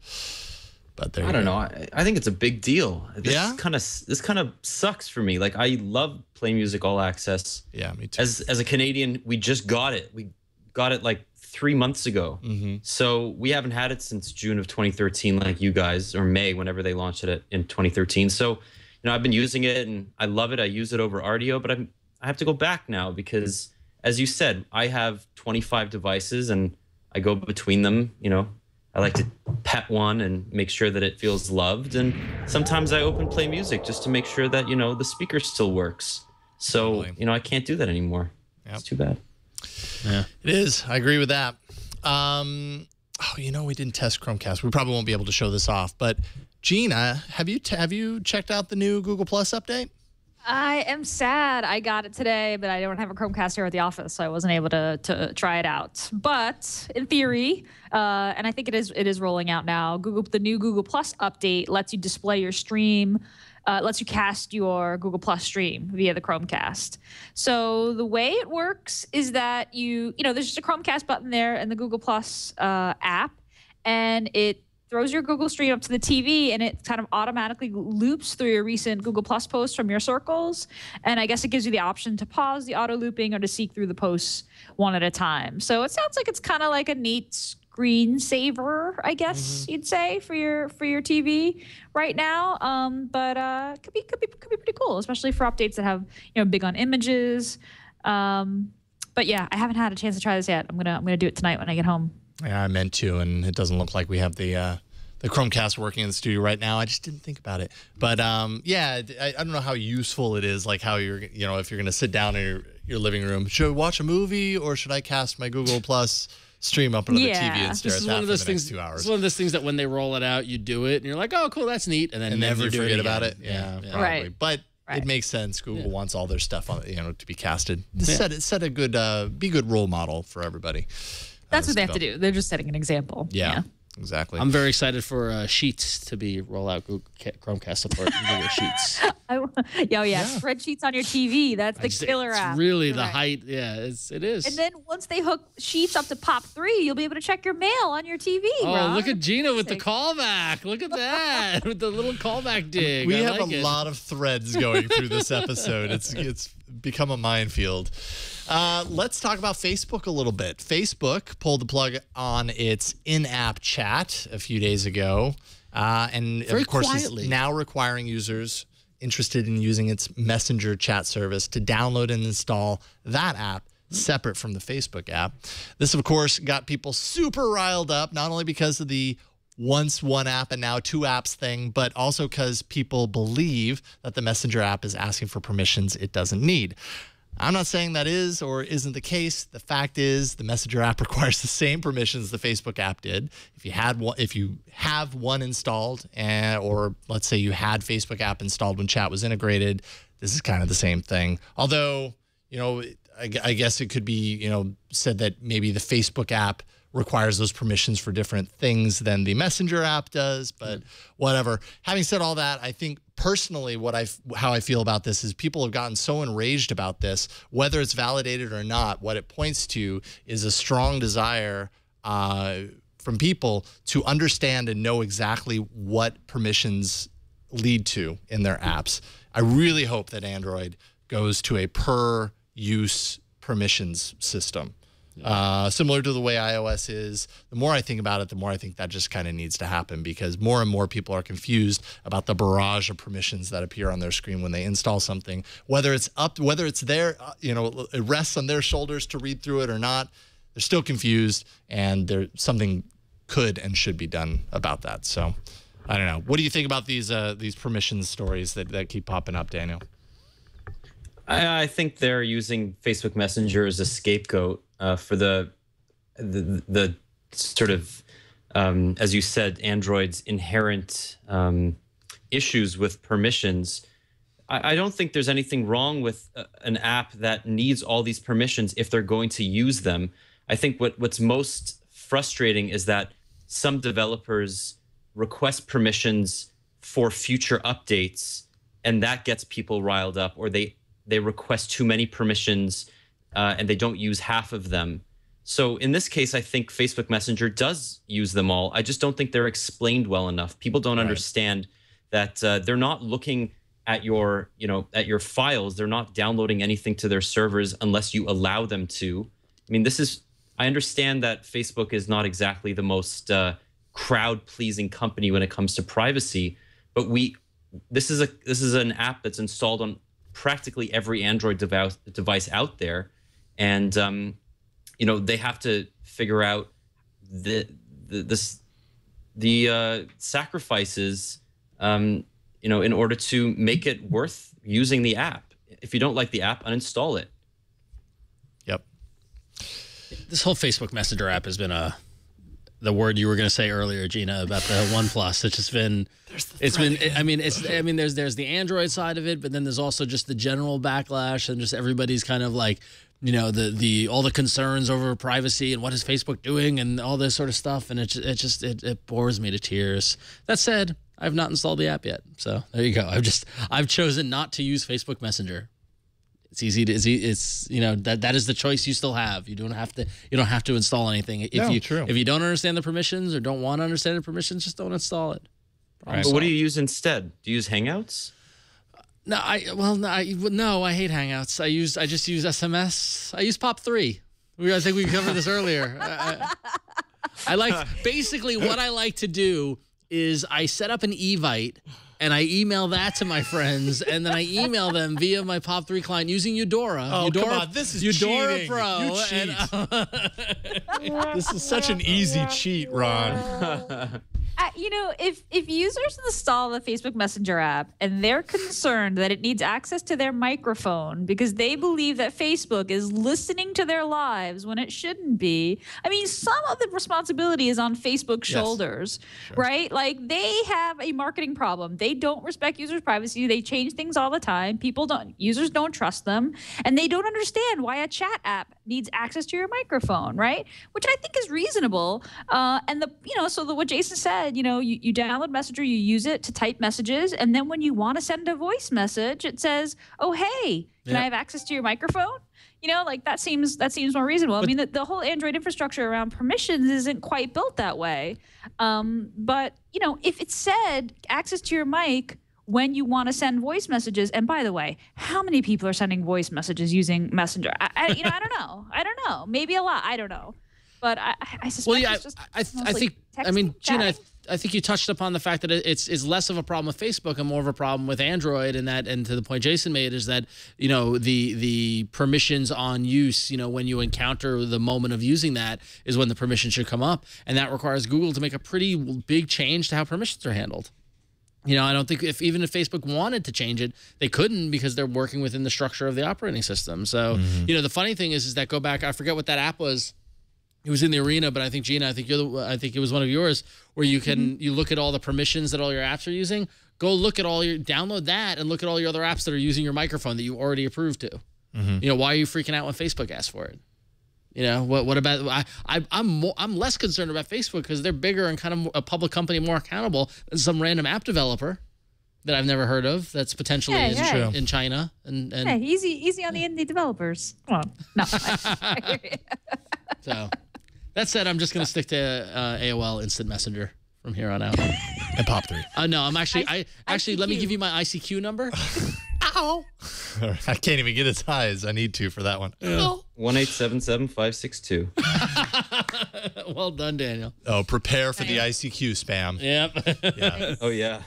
But I don't know. I think it's a big deal. Yeah? This kind of sucks for me. Like, I love Play Music All Access. Yeah, me too. As a Canadian, we just got it. We got it like 3 months ago. Mm-hmm. So we haven't had it since June of 2013, like you guys, or May, whenever they launched it in 2013. So, I've been using it and I love it. I use it over RDO, but I have to go back now because, as you said, I have 25 devices and I go between them. I like to pet one and make sure that it feels loved. And sometimes I open Play Music just to make sure that, the speaker still works. So, I can't do that anymore. Yep. It's too bad. Yeah, it is. I agree with that. We didn't test Chromecast. We probably won't be able to show this off. But Gina, have you checked out the new Google Plus update? I am sad I got it today, but I don't have a Chromecast here at the office, so I wasn't able to try it out. But in theory, and I think it is rolling out now, the new Google Plus update lets you display your stream, lets you cast your Google Plus stream via the Chromecast. So the way it works is that there's just a Chromecast button there in the Google Plus app, and it throws your Google Stream up to the TV, and it kind of automatically loops through your recent Google Plus posts from your circles. And I guess it gives you the option to pause the auto looping or to seek through the posts one at a time. So it sounds like it's kind of like a neat screensaver, I guess you'd say, for your TV right now. But could be pretty cool, especially for updates that have big on images. But yeah, I haven't had a chance to try this yet. I'm gonna do it tonight when I get home. Yeah, I meant to, and it doesn't look like we have the Chromecast working in the studio right now. I just didn't think about it. But I don't know how useful it is. Like how if you're going to sit down in your living room, should I watch a movie or should I cast my Google Plus stream up onto the TV and stare at that for the next 2 hours? It's one of those things that when they roll it out, you do it, and you're like, oh, cool, that's neat, and then never you forget about it. Yeah, probably. Right. But it makes sense. Google wants all their stuff on to be casted. Set a good be a good role model for everybody. That's what they have to do. They're just setting an example. Yeah, exactly. I'm very excited for Sheets to roll out Chromecast support in Google Sheets. Spreadsheets on your TV. That's the killer app. It's really the height. Yeah, it is. And then once they hook Sheets up to Pop 3, you'll be able to check your mail on your TV. Oh, Rob. look at Gina with the callback. Look at that. With the little callback dig. We have a lot of threads going through this episode. It's become a minefield. Let's talk about Facebook a little bit. Facebook pulled the plug on its in-app chat a few days ago. And very of course, quietly. is now requiring users interested in using its Messenger chat service to download and install that app separate from the Facebook app. This, of course, got people super riled up, not only because of the once one app and now 2 apps thing, but also because people believe that the Messenger app is asking for permissions it doesn't need. I'm not saying that is or isn't the case. The fact is the Messenger app requires the same permissions the Facebook app did. If you have one installed, or let's say you had Facebook app installed when chat was integrated, this is kind of the same thing. Although, I guess it could be, said that maybe the Facebook app requires those permissions for different things than the Messenger app does, but whatever. Having said all that, I think personally how I feel about this is people have gotten so enraged about this, whether it's validated or not. What it points to is a strong desire from people to understand and know exactly what permissions lead to in their apps. I really hope that Android goes to a per-use permissions system. Similar to the way iOS is. The more I think about it, the more I think that just kind of needs to happen, because more and more people are confused about the barrage of permissions that appear on their screen when they install something, whether it's there, it rests on their shoulders to read through it or not. They're still confused, and something could and should be done about that. So I don't know. What do you think about these permissions stories that keep popping up, Daniel? I think they're using Facebook Messenger as a scapegoat for the sort of, as you said, Android's inherent issues with permissions. I don't think there's anything wrong with an app that needs all these permissions if they're going to use them. I think what's most frustrating is that some developers request permissions for future updates, and that gets people riled up, or they request too many permissions and they don't use half of them. So in this case, I think Facebook Messenger does use them all. I just don't think they're explained well enough. People don't understand that they're not looking at your files. They're not downloading anything to their servers unless you allow them to. I mean, I understand that Facebook is not exactly the most crowd-pleasing company when it comes to privacy, but this is an app that's installed on practically every Android device out there, and they have to figure out the sacrifices in order to make it worth using the app. If you don't like the app, uninstall it. Yep. This whole Facebook Messenger app has been the word you were going to say earlier, Gina, about the OnePlus. It's just been, there's the Android side of it, but then there's also just the general backlash and just everybody's kind of like, all the concerns over privacy and what is Facebook doing and all this sort of stuff. And it bores me to tears. That said, I've not installed the app yet. So there you go. I've chosen not to use Facebook Messenger. It's easy to, that is the choice you still have. You don't have to install anything. If you don't understand the permissions or don't want to understand the permissions, just don't install it. Right. But what do you use instead? Do you use Hangouts? No, I hate Hangouts. I just use SMS. I use POP3. I think we covered this earlier. Basically what I like to do is I set up an Evite and I email that to my friends, and then I email them via my POP3 client using Eudora. Oh, come on. This is Eudora cheating. Pro. You cheat. This is such an easy cheat, Ron. If users install the Facebook Messenger app and they're concerned that it needs access to their microphone because they believe that Facebook is listening to their lives when it shouldn't be, I mean, some of the responsibility is on Facebook's shoulders, right? Like, they have a marketing problem. They don't respect users' privacy. They change things all the time. Users don't trust them, and they don't understand why a chat app needs access to your microphone, right? Which I think is reasonable. What Jason said, you download Messenger, you use it to type messages, and then when you want to send a voice message, it says, "Oh, hey, can I have access to your microphone?" That seems more reasonable. I mean, the whole Android infrastructure around permissions isn't quite built that way. But if it said access to your mic when you want to send voice messages, and by the way, how many people are sending voice messages using Messenger? I don't know. Maybe a lot. I don't know. But I suspect it's just Gina, I think you touched upon the fact that it's less of a problem with Facebook and more of a problem with Android, and to the point Jason made is that the permissions on use, when you encounter the moment of using that is when the permission should come up, and that requires Google to make a pretty big change to how permissions are handled. I don't think even if Facebook wanted to change it, they couldn't because they're working within the structure of the operating system. So the funny thing is that go back, I forget what that app was. It was in the Arena, but I think, Gina, I think it was one of yours where you can you look at all the permissions that all your apps are using. Go look at download that and look at all your other apps that are using your microphone that you already approved to. Why are you freaking out when Facebook asks for it? You know, what about I'm less concerned about Facebook because they're bigger and kind of a public company, more accountable than some random app developer that I've never heard of that's potentially in China. And yeah, easy on the indie developers. Well, no. So that said, I'm just going to stick to AOL Instant Messenger from here on out. And Pop3. No, I'm actually let me give you my ICQ number. Ow! I can't even get as high as I need to for that one. 1-877-562. Well done, Daniel. Oh, prepare for the ICQ spam. Yep. Yeah. Oh, yeah.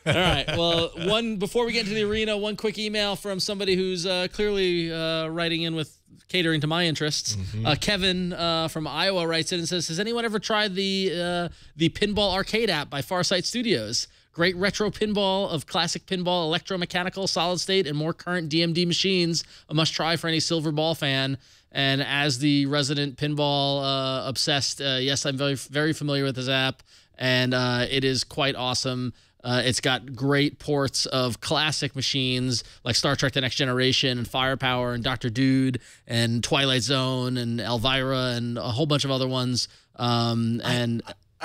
All right. Well, before we get into the arena, one quick email from somebody who's clearly writing in with catering to my interests. Kevin from Iowa writes in and says, "Has anyone ever tried the Pinball Arcade app by Farsight Studios? Great retro pinball of classic pinball, electromechanical, solid state, and more current DMD machines. A must try for any silver ball fan." And as the resident pinball obsessed, yes, I'm very, very familiar with this app, and it is quite awesome. It's got great ports of classic machines like Star Trek The Next Generation and Firepower and Dr. Dude and Twilight Zone and Elvira and a whole bunch of other ones.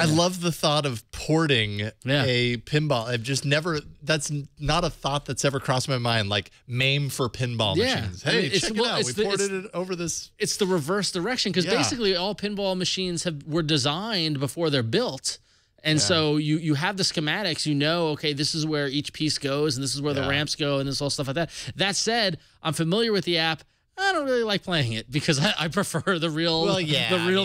I love the thought of porting a pinball. I've just never, that's not a thought that's ever crossed my mind, like MAME for pinball machines. Hey, check it out. We ported it over this. It's the reverse direction because basically all pinball machines were designed before they're built. And so you have the schematics, you know, okay, this is where each piece goes and this is where the ramps go and this all stuff like that. That said, I'm familiar with the app. I don't really like playing it because I prefer the real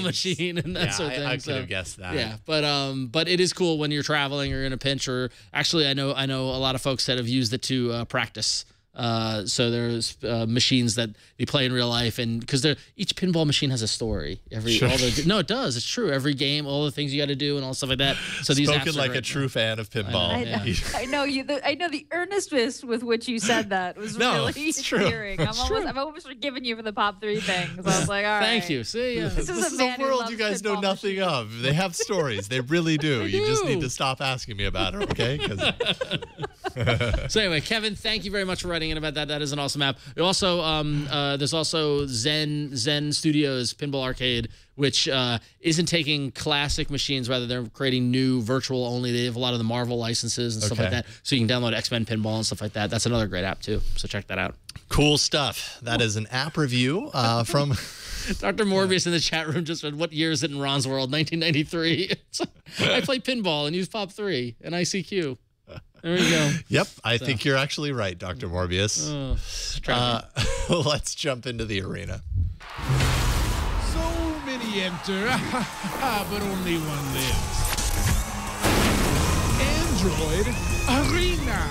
machine and that sort of thing. I could have guessed that. Yeah, but it is cool when you're traveling or in a pinch, or actually I know a lot of folks that have used it to practice. So there's machines that you play in real life, and because each pinball machine has a story. No, it does. It's true. Every game, all the things you got to do, and all stuff like that. So these spoken like a true fan of pinball. I know you. I know the earnestness with which you said that was really endearing. I've almost forgiven you for the Pop3 thing. So I was like, all right. Thank you. See, this is a world you guys know nothing of. They have stories. They really do. You just need to stop asking me about it, okay? So anyway, Kevin, thank you very much for writing in about that. That is an awesome app. Also, there's also Zen Studios Pinball Arcade, which isn't taking classic machines. Rather, they're creating new virtual only. They have a lot of the Marvel licenses and stuff like that. So you can download X-Men Pinball and stuff like that. That's another great app too. So check that out. Cool stuff. That is an app review from... Dr. Morbius in the chat room just said, "What year is it in Ron's world?" 1993. I play pinball and use Pop3 and ICQ. There we go. Yep, I think you're actually right, Dr. Morbius. Let's jump into the arena. So many enter, but only one lives. Android Arena.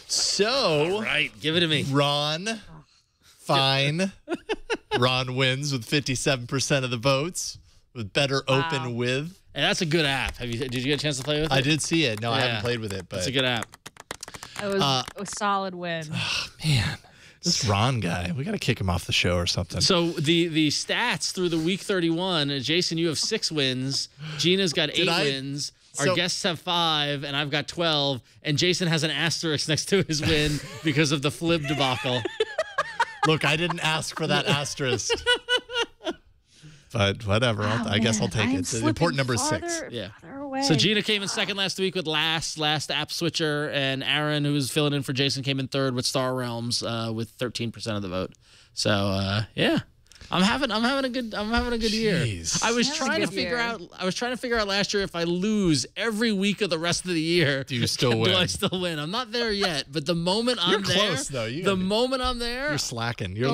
So, all right, give it to me. Ron, fine. Ron wins with 57% of the votes, with better open with. And that's a good app. Did you get a chance to play with it? I did see it. No, I haven't played with it, but it's a good app. It was a solid win. Oh, man. This Ron guy, we got to kick him off the show or something. So the stats through the week 31, Jason, you have 6 wins. Gina's got 8 wins. Our guests have 5, and I've got 12. And Jason has an asterisk next to his win because of the flib debacle. Look, I didn't ask for that asterisk. But whatever, I guess I'll take it. The important number is 6. Yeah. So Gina came in second last week with last app switcher, and Aaron, who was filling in for Jason, came in third with Star Realms with 13% of the vote. So yeah. I'm having a good year. I was trying to figure out last year if I lose every week of the rest of the year, do you still win? Do I still win? I'm not there yet, but the moment I'm there, close though. Moment I'm there, you're slacking. You're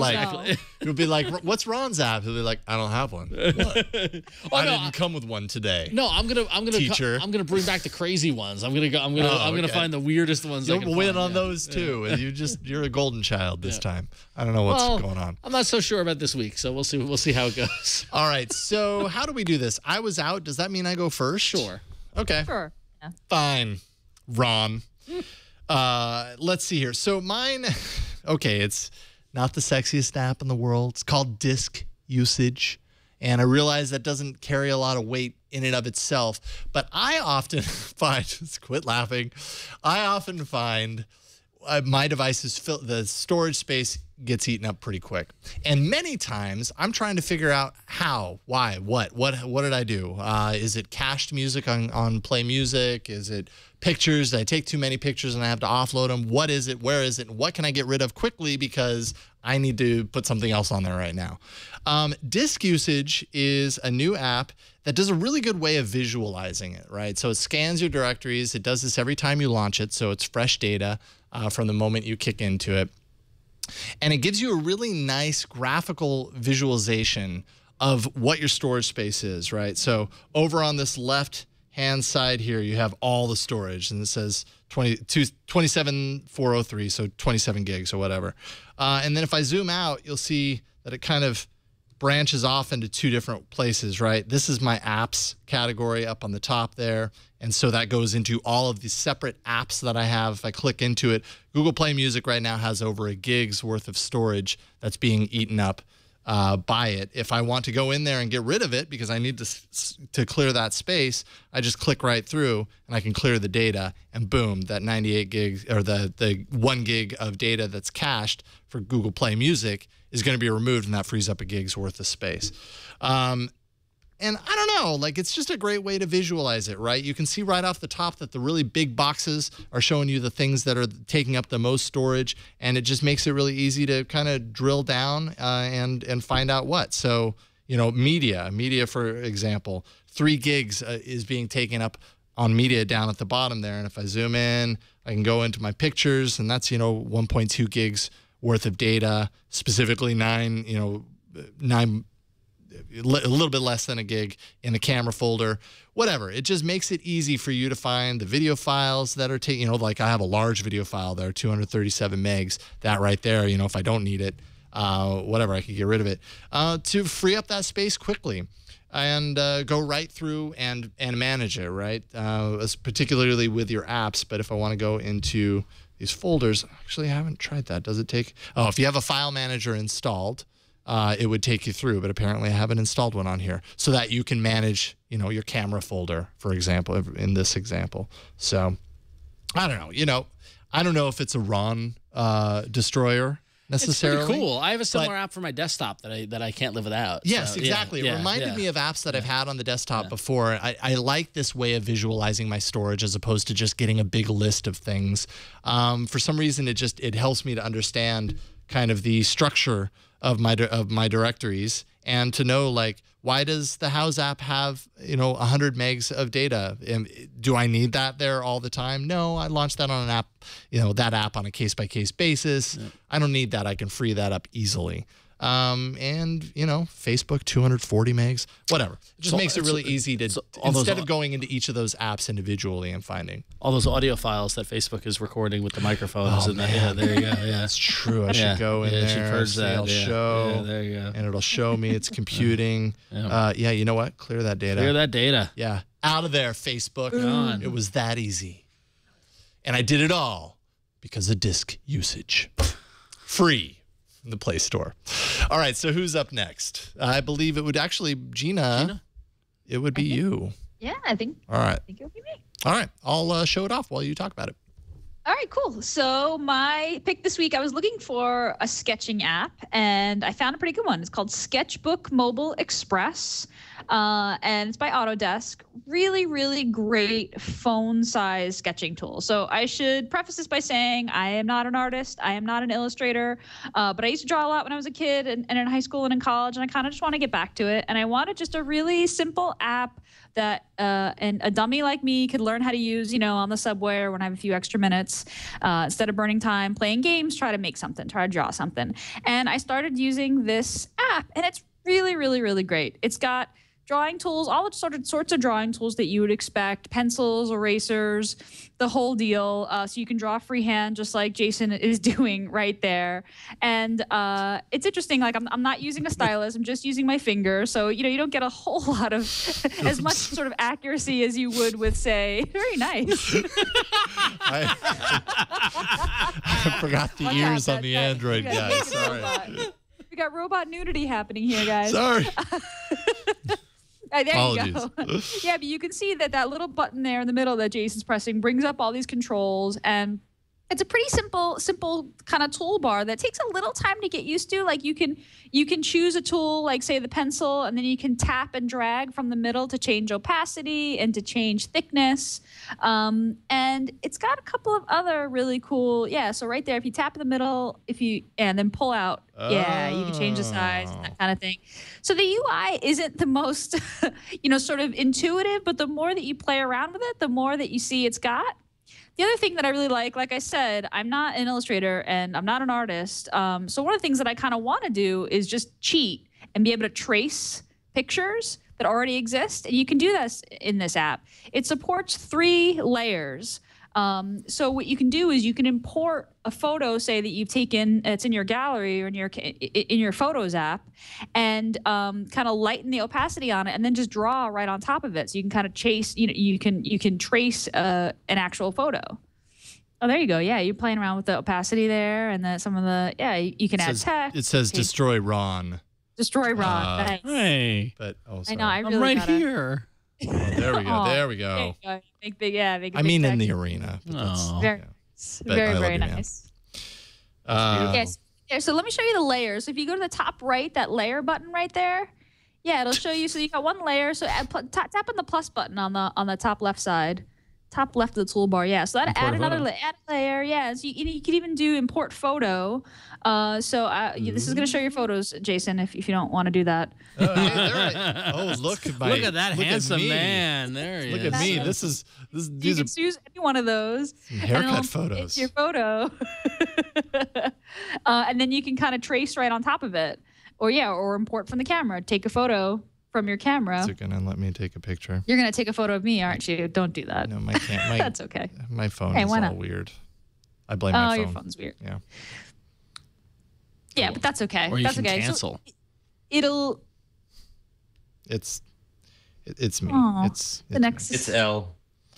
you'll be like, "What's Ron's app?" He'll be like, "I don't have one. I didn't come with one today." No, I'm gonna teacher. I'm gonna bring back the crazy ones. I'm gonna find the weirdest ones. You'll win on those too, and you're a golden child this time. I don't know what's going on. I'm not so sure about this week, so we'll see how it goes. All right, so how do we do this? I was out. Does that mean I go first? Sure. Okay. Sure. Yeah. Fine. Ron. Let's see here. So mine, okay, it's not the sexiest app in the world. It's called Disk Usage. And I realize that doesn't carry a lot of weight in and of itself. But I often find, just quit laughing, I often find my devices, the storage space gets eaten up pretty quick. And many times I'm trying to figure out how, why, what did I do? Is it cached music on Play Music? Is it pictures? Did I take too many pictures and I have to offload them? What is it? Where is it? And what can I get rid of quickly because I need to put something else on there right now? Disk Usage is a new app that does a really good way of visualizing it, right? So it scans your directories. It does this every time you launch it, so it's fresh data from the moment you kick into it. And it gives you a really nice graphical visualization of what your storage space is, right? So over on this left-hand side here, you have all the storage, and it says 27403, so 27 gigs or whatever. And then if I zoom out, you'll see that it kind of branches off into two different places, right? This is my apps category up on the top there. And so that goes into all of the separate apps that I have. If I click into it, Google Play Music right now has over a gig's worth of storage that's being eaten up by it. If I want to go in there and get rid of it because I need to clear that space, I just click right through and I can clear the data, and boom, that 98 gigs or the 1 gig of data that's cached for Google Play Music is going to be removed, and that frees up a gig's worth of space. And I don't know, like, it's just a great way to visualize it, right? You can see right off the top that the really big boxes are showing you the things that are taking up the most storage, and it just makes it really easy to kind of drill down and find out what. So, you know, media, for example, 3 gigs is being taken up on media down at the bottom there. And if I zoom in, I can go into my pictures, and that's, 1.2 gigs worth of data, specifically a little bit less than a gig in the camera folder, whatever. It just makes it easy for you to find the video files that are taking, like I have a large video file there, 237 megs, that right there, if I don't need it, whatever, I could get rid of it, to free up that space quickly and go right through and manage it, right? Particularly with your apps, but if I want to go into these folders, actually I haven't tried that. Does it take, if you have a file manager installed, it would take you through, but apparently I haven't installed one on here so that you can manage, your camera folder, for example, in this example. So I don't know, I don't know if it's a ROM destroyer necessarily. It's pretty cool. I have a similar app for my desktop that I can't live without. Yes, so, exactly. Yeah, it reminded me of apps that I've had on the desktop before. I like this way of visualizing my storage as opposed to just getting a big list of things. For some reason, it helps me to understand kind of the structure of my directories, and to know, like, why does the House app have 100 megs of data? Do I need that there all the time? No, I launched that on an app, that app on a case-by-case basis. Yeah. I don't need that. I can free that up easily. And Facebook 240 megs, whatever. It just makes it really easy to, instead of going into each of those apps individually and finding all those audio files that Facebook is recording with the microphones. There you go. Yeah, that's true. I should go in there. Should purge that. It'll show. There you go. And it'll show me it's computing. You know what? Clear that data. Clear that data. Yeah, out of there, Facebook. It was that easy, and I did it all because of disk usage. Free. In the Play Store. All right, so who's up next? I believe it would actually, Gina. It would be you. Yeah, I think. All right. I think it would be me. All right, I'll show it off while you talk about it. All right, cool. So my pick this week, I was looking for a sketching app, and I found a pretty good one. It's called Sketchbook Mobile Express, and it's by Autodesk. Really, really great phone-size sketching tool. So I should preface this by saying I am not an artist. I am not an illustrator, but I used to draw a lot when I was a kid and in high school and in college, and I kind of just want to get back to it. And I wanted just a really simple app that and a dummy like me could learn how to use, on the subway or when I have a few extra minutes, instead of burning time playing games, try to draw something. And I started using this app, and it's really, really, really great. It's got drawing tools, all the sorts of drawing tools that you would expect, pencils, erasers, the whole deal. So you can draw freehand just like Jason is doing right there. And it's interesting, like I'm not using a stylus, I'm just using my finger. So, you don't get a whole lot of, as much sort of accuracy as you would with, say, very nice. I forgot the ears on the Android guy. Sorry. We got robot nudity happening here, guys. Sorry. There Apologies. you go. Yeah, but you can see that little button there in the middle that Jason's pressing brings up all these controls, and It's a pretty simple kind of toolbar that takes a little time to get used to. Like you can choose a tool, like say the pencil, and then you can tap and drag from the middle to change opacity and to change thickness. And it's got a couple of other really cool, so right there, if you tap in the middle, and then pull out, you can change the size and that kind of thing. So the UI isn't the most, sort of intuitive, but the more that you play around with it, the more that you see it's got. The other thing that I really like I said, I'm not an illustrator and I'm not an artist. So one of the things that I kind of want to do is just cheat and be able to trace pictures that already exist. And you can do this in this app. It supports 3 layers. So what you can do is you can import a photo, say that you've taken, it's in your gallery or in your Photos app, and kind of lighten the opacity on it, and then just draw right on top of it. So you can kind of chase, you can trace an actual photo. Oh, there you go. Yeah, you're playing around with the opacity there, and then some of the you can add text. It says destroy Ron. Destroy Ron. Nice. Hey, but I know. I'm right here. Oh, there we go. There we go. Big I mean, in the arena. Very nice. Yes. So let me show you the layers. If you go to the top right, that layer button right there, it'll show you. So you got one layer. So tap on the plus button on the top left side, top left of the toolbar. Yeah. So that add another layer. Yeah. So you can even do import photo. This is going to show your photos, Jason, if you don't want to do that. Look at that handsome man. There he is. Look at me. You can choose any one of those. Haircut photos. It's your photo. And then you can kind of trace right on top of it. Or import from the camera. Take a photo from your camera. Is it going to let me take a picture? You're going to take a photo of me, aren't you? Don't do that. No, that's okay. My phone is all weird. I blame my phone. Oh, your phone's weird. Yeah. Yeah, but that's okay. Or you that's can okay. cancel. So It's me. It's the next. It's L.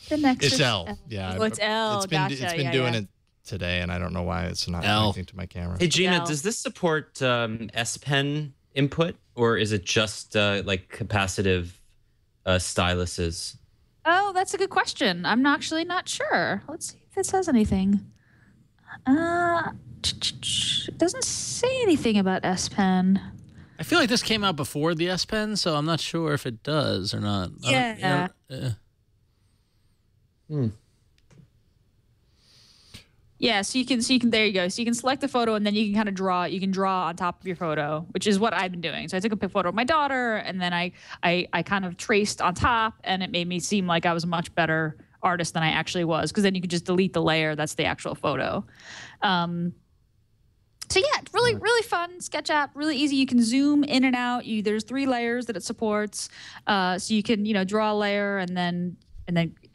The next. It's L. Yeah. Oh, it's L. It's been doing it today, and I don't know why it's not connecting to my camera. Hey Gina, does this support S Pen input, or is it just like capacitive styluses? Oh, that's a good question. I'm actually not sure. Let's see if it says anything. It doesn't say anything about S Pen. I feel like this came out before the S Pen, so I'm not sure if it does or not. Yeah. Yeah, so you can there you go. So you can select the photo and then you can kind of draw. You can draw on top of your photo, which is what I've been doing. So I took a photo of my daughter and then I kind of traced on top, and it made me seem like I was a much better artist than I actually was, because then you could just delete the layer that's the actual photo. So yeah, really fun sketch app, really easy. You can zoom in and out. There's 3 layers that it supports, so you can draw a layer and then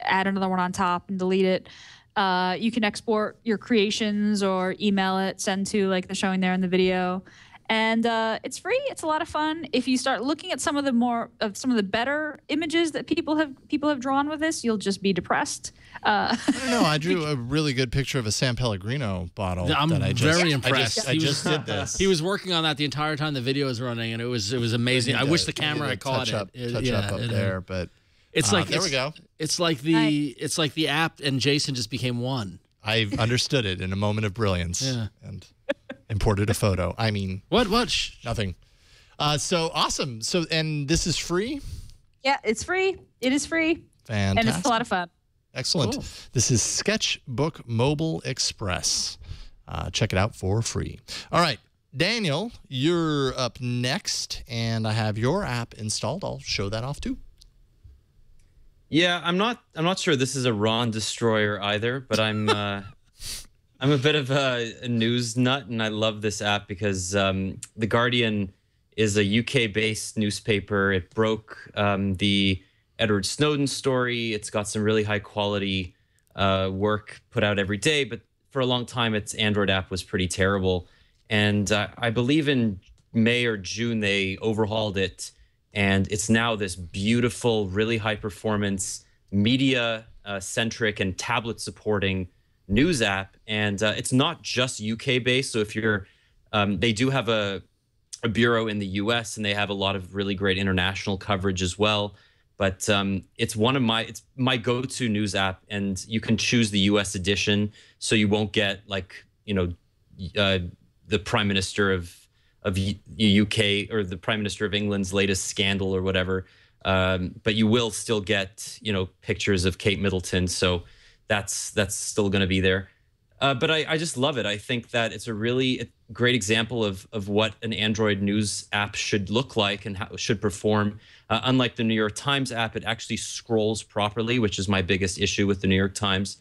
add another one on top and delete it. You can export your creations or email it, send to like they're showing there in the video, and it's free. It's a lot of fun. If you start looking at some of the better images that people have drawn with this, you'll just be depressed. I don't know. I drew a really good picture of a San Pellegrino bottle. I'm very impressed. I just did this. He was working on that the entire time the video was running, and it was amazing. I wish the camera had caught touch up there, but it's like there we go. It's like the app and Jason just became one. I understood it in a moment of brilliance and imported a photo. I mean, what? Nothing. So awesome. So, and this is free? Yeah, it's free. It is free. Fantastic. And it's a lot of fun. Excellent. Cool. This is Sketchbook Mobile Express. Check it out for free. All right, Daniel, you're up next, and I have your app installed. I'll show that off too. Yeah, I'm not sure this is a Ron destroyer either, but I'm a bit of a news nut, and I love this app because The Guardian is a UK-based newspaper. It broke the Edward Snowden story. It's got some really high quality work put out every day, but for a long time its Android app was pretty terrible. And I believe in May or June they overhauled it, and it's now this beautiful, really high performance, media centric and tablet supporting news app. And it's not just UK based. So if you're they do have a bureau in the US, and they have a lot of really great international coverage as well. But it's it's my go-to news app, and you can choose the U.S. edition, so you won't get like the Prime Minister of UK or the Prime Minister of England's latest scandal or whatever. But you will still get pictures of Kate Middleton, so that's still going to be there. But I just love it. I think that it's a really great example of what an Android news app should look like and how it should perform. Unlike the New York Times app, it actually scrolls properly, which is my biggest issue with the New York Times.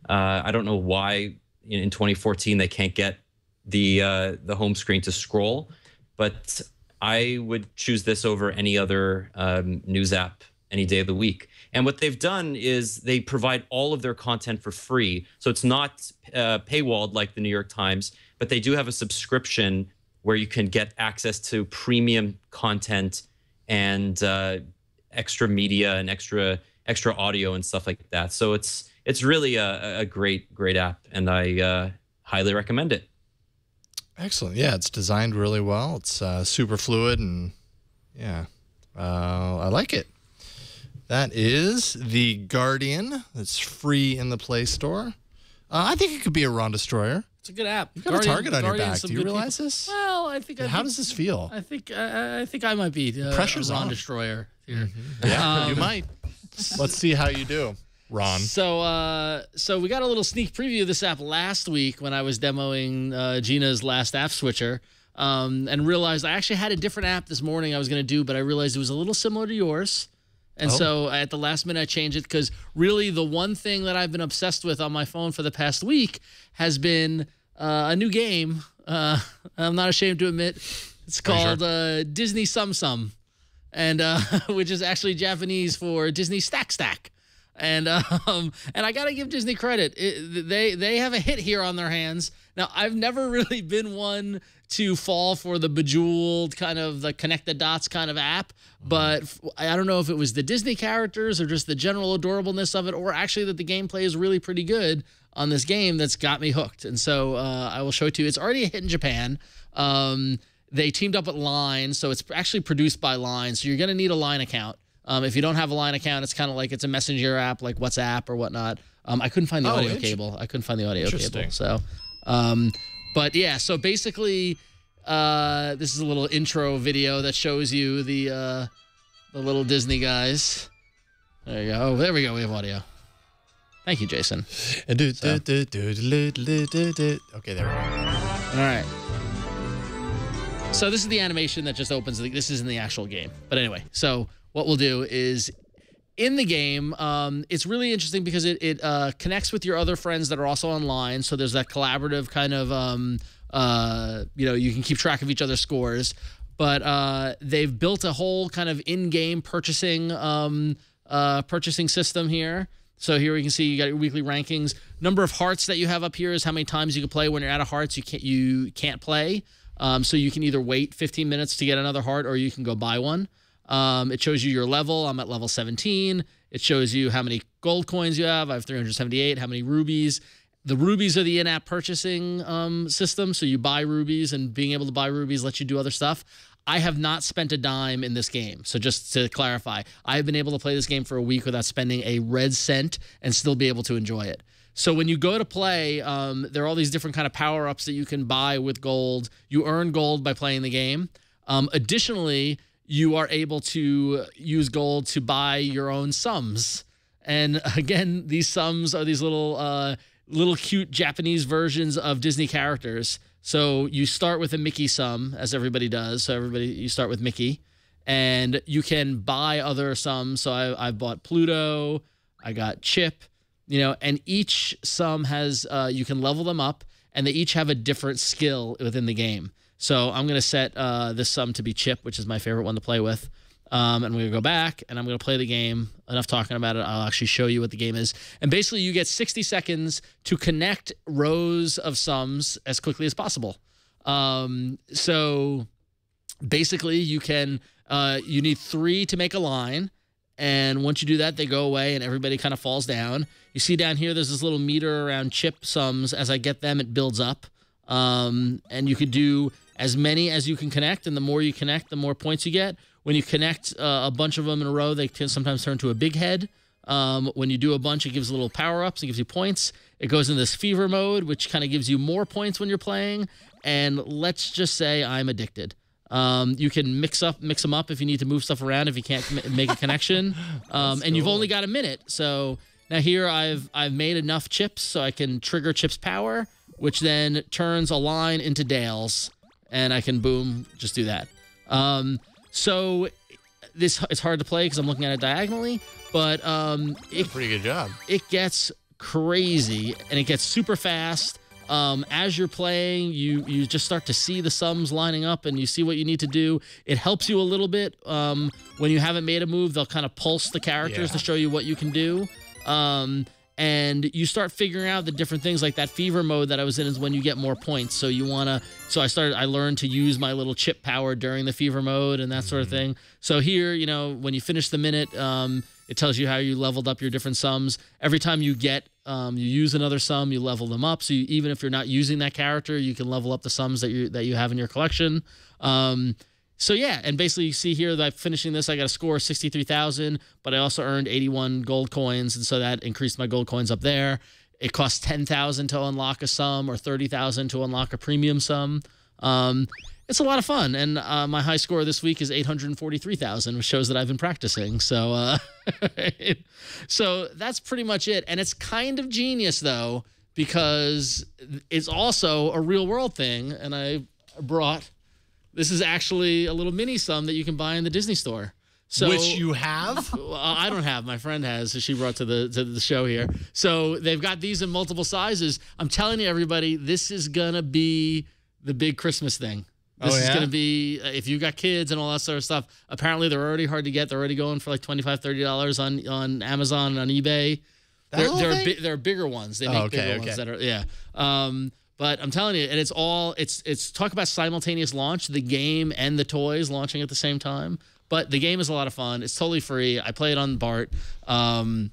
I don't know why in 2014 they can't get the home screen to scroll, but I would choose this over any other news app any day of the week. And what they've done is they provide all of their content for free. So it's not paywalled like the New York Times, but they do have a subscription where you can get access to premium content and extra media and extra audio and stuff like that. So it's really a great app, and I highly recommend it. Excellent. Yeah, it's designed really well. It's super fluid, and yeah, I like it. That is The Guardian. It's free in the Play Store. I think it could be a Ron Destroyer. It's a good app. You've got a target on your back. Do you realize this? Well, I think. How does this feel? I think I might be pressure's a Ron on. Destroyer here. Yeah, you might. Let's see how you do, Ron. So we got a little sneak preview of this app last week when I was demoing Gina's last app switcher, and realized I actually had a different app this morning I was going to do, but I realized it was a little similar to yours. And so at the last minute, I changed it because really the one thing that I've been obsessed with on my phone for the past week has been a new game. I'm not ashamed to admit. It's called Disney Sum Sum, and which is actually Japanese for Disney Stack Stack. And I got to give Disney credit. They have a hit here on their hands. Now, I've never really been one to fall for the Bejeweled kind of the connect the dots kind of app, but I don't know if it was the Disney characters or just the general adorableness of it, or actually that the gameplay is really pretty good on this game that's got me hooked. And so I will show it to you. It's already a hit in Japan. They teamed up with Line, so it's actually produced by Line, so you're going to need a Line account. If you don't have a Line account, it's kind of like it's a messenger app like WhatsApp or whatnot. I couldn't find the audio cable. I couldn't find the audio cable. So, but yeah, so basically, this is a little intro video that shows you the little Disney guys. There you go. Oh, there we go. We have audio. Thank you, Jason. Okay, there we go. All right. So this is the animation that just opens. This isn't the actual game. But anyway, so what we'll do is in the game, it's really interesting because it connects with your other friends that are also online. So there's that collaborative kind of, you can keep track of each other's scores. But they've built a whole kind of in-game purchasing system here. So here we can see you got your weekly rankings. Number of hearts that you have up here is how many times you can play. When you're out of hearts, you can't play. So you can either wait 15 minutes to get another heart, or you can go buy one. It shows you your level. I'm at level 17. It shows you how many gold coins you have. I have 378. How many rubies? The rubies are the in-app purchasing system. So you buy rubies, and being able to buy rubies lets you do other stuff. I have not spent a dime in this game. So just to clarify, I have been able to play this game for a week without spending a red cent and still be able to enjoy it. So when you go to play, there are all these different kind of power-ups that you can buy with gold. You earn gold by playing the game. Additionally, you are able to use gold to buy your own sums. And again, these sums are these little cute Japanese versions of Disney characters. So you start with a Mickey sum, as everybody does. So you start with Mickey, and you can buy other sums. So I bought Pluto, I got Chip, and each sum has, you can level them up, and they each have a different skill within the game. So I'm going to set this sum to be Chip, which is my favorite one to play with. And we're going to go back, and I'm going to play the game. Enough talking about it. I'll actually show you what the game is. And basically, you get 60 seconds to connect rows of sums as quickly as possible. So basically, you need 3 to make a line. And once you do that, they go away, and everybody kind of falls down. You see down here, there's this little meter around Chip sums. As I get them, it builds up. And you could do as many as you can connect, and the more you connect, the more points you get. when you connect a bunch of them in a row, they can sometimes turn to a big head. When you do a bunch, it gives little power-ups. It gives you points. It goes in this fever mode, which kind of gives you more points when you're playing. And let's just say I'm addicted. You can mix them up if you need to move stuff around if you can't make a connection. And you've only got a minute. So now here I've made enough chips so I can trigger chips power, which then turns a line into Dale's, and I can boom, just do that. So it's hard to play because I'm looking at it diagonally, but pretty good job. It gets crazy and it gets super fast. As you're playing, you just start to see the sums lining up and you see what you need to do. It helps you a little bit. When you haven't made a move, they'll kind of pulse the characters to show you what you can do. And you start figuring out the different things, like that fever mode that I was in is when you get more points. So I learned to use my little chip power during the fever mode and that sort of thing. So here, when you finish the minute, it tells you how you leveled up your different sums. Every time you use another sum, you level them up. So even if you're not using that character, you can level up the sums that you have in your collection. So yeah, and basically you see here that finishing this, I got a score of 63,000, but I also earned 81 gold coins, and so that increased my gold coins up there. It costs 10,000 to unlock a sum or 30,000 to unlock a premium sum. It's a lot of fun, and my high score this week is 843,000, which shows that I've been practicing. So, so that's pretty much it, and it's kind of genius though because it's also a real world thing, and I brought. This is actually a little mini sum that you can buy in the Disney store. So, which you have? I don't have. My friend has. So she brought to the show here. So they've got these in multiple sizes. I'm telling you, everybody, this is gonna be the big Christmas thing. This is gonna be if you got kids and all that sort of stuff. Apparently, they're already hard to get. They're already going for like $25, $30 on Amazon and on eBay. They're bigger ones. They make bigger ones that are But I'm telling you, and it's talk about simultaneous launch, the game and the toys launching at the same time. But the game is a lot of fun. It's totally free. I play it on BART. Yeah,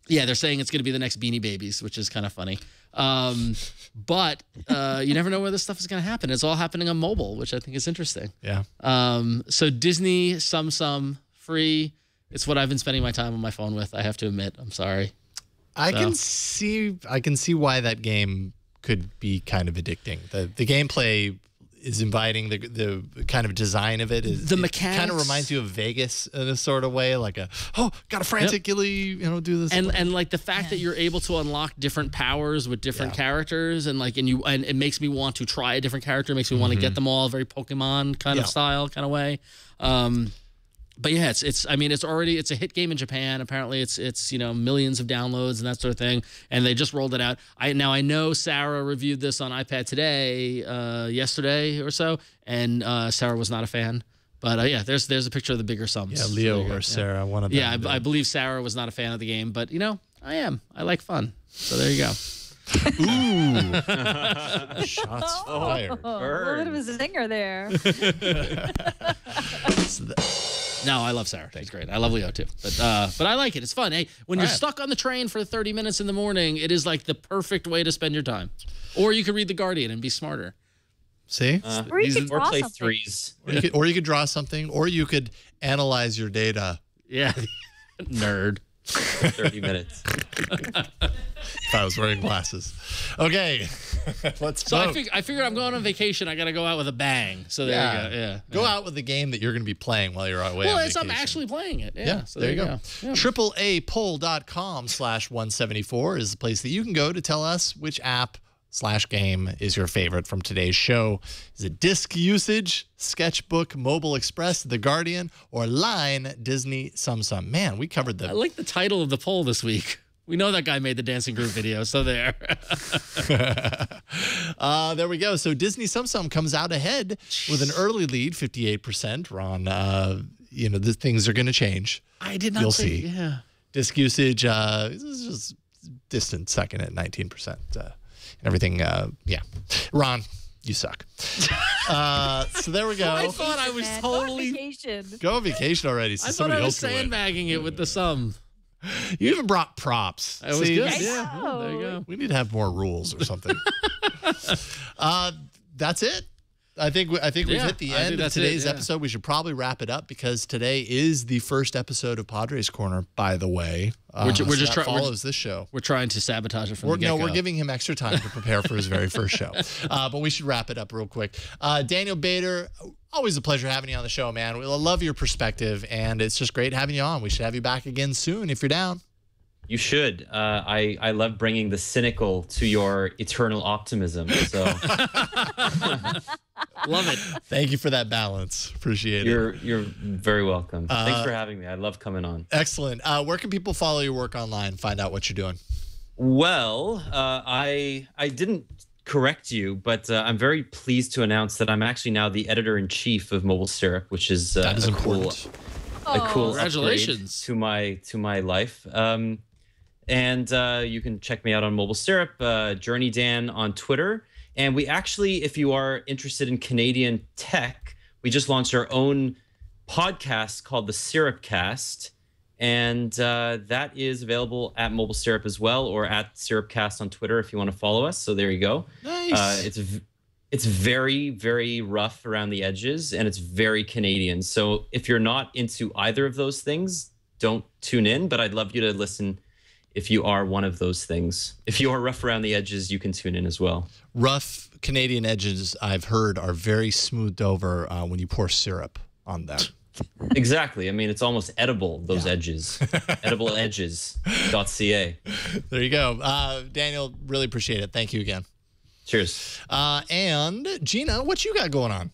they're saying it's going to be the next Beanie Babies, which is kind of funny. But you never know where this stuff is going to happen. It's all happening on mobile, which I think is interesting. Yeah. So Disney Sum free. It's what I've been spending my time on my phone with. I have to admit. I'm sorry. I can see why that game could be kind of addicting. The gameplay is inviting. The kind of design of it is the mechanics. Kind of reminds you of Vegas in a sort of way, like gotta frantically do this and like the fact that you're able to unlock different powers with different characters and it makes me want to try a different character. It makes me want to get them all, very Pokemon kind of style kind of way. But yeah, it's a hit game in Japan. Apparently it's millions of downloads and that sort of thing. And they just rolled it out. I know Sarah reviewed this on iPad today, yesterday or so, and Sarah was not a fan. But yeah, there's a picture of the bigger sums. Yeah, Leo or Sarah, one of them. Yeah, I believe Sarah was not a fan of the game, but I am. I like fun. So there you go. Ooh. Shots fired. A little bit of a zinger there. No, I love Sarah. She's great. I love Leo too. But I like it. It's fun. Hey, when you're stuck on the train for 30 minutes in the morning, it is like the perfect way to spend your time. Or you could read The Guardian and be smarter. See? Or play threes. Or you could draw something, or you could analyze your data. Yeah. Nerd. 30 minutes. If I was wearing glasses. Okay. Let's vote. I figured I'm going on vacation. I got to go out with a bang. So there you go. Yeah. Go out with the game that you're going to be playing while you're away on vacation. I'm actually playing it. Yeah. So there you go. Yeah. AAApoll.com/174 is the place that you can go to tell us which app /game is your favorite from today's show. Is it disk usage, Sketchbook, Mobile Express, The Guardian, or Line, Disney, Sum? Man, we covered them. I like the title of the poll this week. We know that guy made the Dancing Group video, so there. There we go. So Disney Sum comes out ahead with an early lead, 58%. Ron, the things are going to change. I did not. You'll see. Yeah. Disk usage is just distant second at 19%. Everything, Ron, you suck. So there we go. I thought I was totally... Go on vacation already. So I thought I was sandbagging it with the sum. You even brought props. That was good. Yeah, there you go. We need to have more rules or something. That's it. I think we've hit the end of today's episode. We should probably wrap it up because today is the first episode of Padres Corner, by the way. We're just follows this show. We're trying to sabotage it from the get-go. No, we're giving him extra time to prepare for his very first show. But we should wrap it up real quick. Daniel Bader, always a pleasure having you on the show, man. We love your perspective, and it's just great having you on. We should have you back again soon if you're down. You should. I love bringing the cynical to your eternal optimism. So love it. Thank you for that balance. Appreciate it. You're very welcome. Thanks for having me. I love coming on. Excellent. Where can people follow your work online? Find out what you're doing. Well, I didn't correct you, but I'm very pleased to announce that I'm actually now the editor-in-chief of Mobile Syrup, which is that is a important. cool Congratulations to my life. And you can check me out on Mobile Syrup, Journey Dan on Twitter. And we actually, if you are interested in Canadian tech, we just launched our own podcast called the Syrup Cast. And that is available at Mobile Syrup as well, or at Syrupcast on Twitter if you want to follow us. So there you go. Nice. It's very, very rough around the edges, and it's very Canadian. So if you're not into either of those things, don't tune in. But I'd love you to listen if you are one of those things. If you are rough around the edges, you can tune in as well. Rough Canadian edges, I've heard, are very smoothed over when you pour syrup on them. Exactly. I mean, it's almost edible, those edges. Edibleedges.ca. There you go. Daniel, really appreciate it. Thank you again. Cheers. And Gina, what you got going on?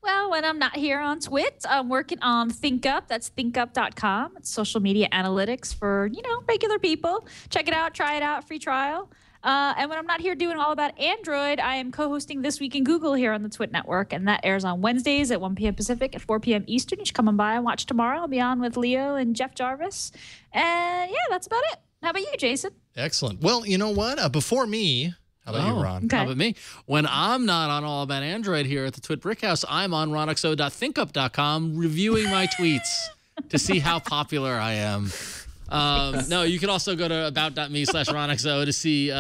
Well, when I'm not here on Twit, I'm working on ThinkUp. That's thinkup.com. It's social media analytics for, regular people. Check it out. Try it out. Free trial. And when I'm not here doing All About Android, I am co-hosting This Week in Google here on the Twit Network. And that airs on Wednesdays at 1 p.m. Pacific at 4 p.m. Eastern. You should come on by and watch tomorrow. I'll be on with Leo and Jeff Jarvis. And, that's about it. How about you, Jason? Excellent. Well, you know what? Before me... How about you, Ron? Okay. How about me? When I'm not on All About Android here at the Twit Brickhouse, I'm on ronxo.thinkup.com reviewing my tweets to see how popular I am. No, you can also go to about.me/ronxo to see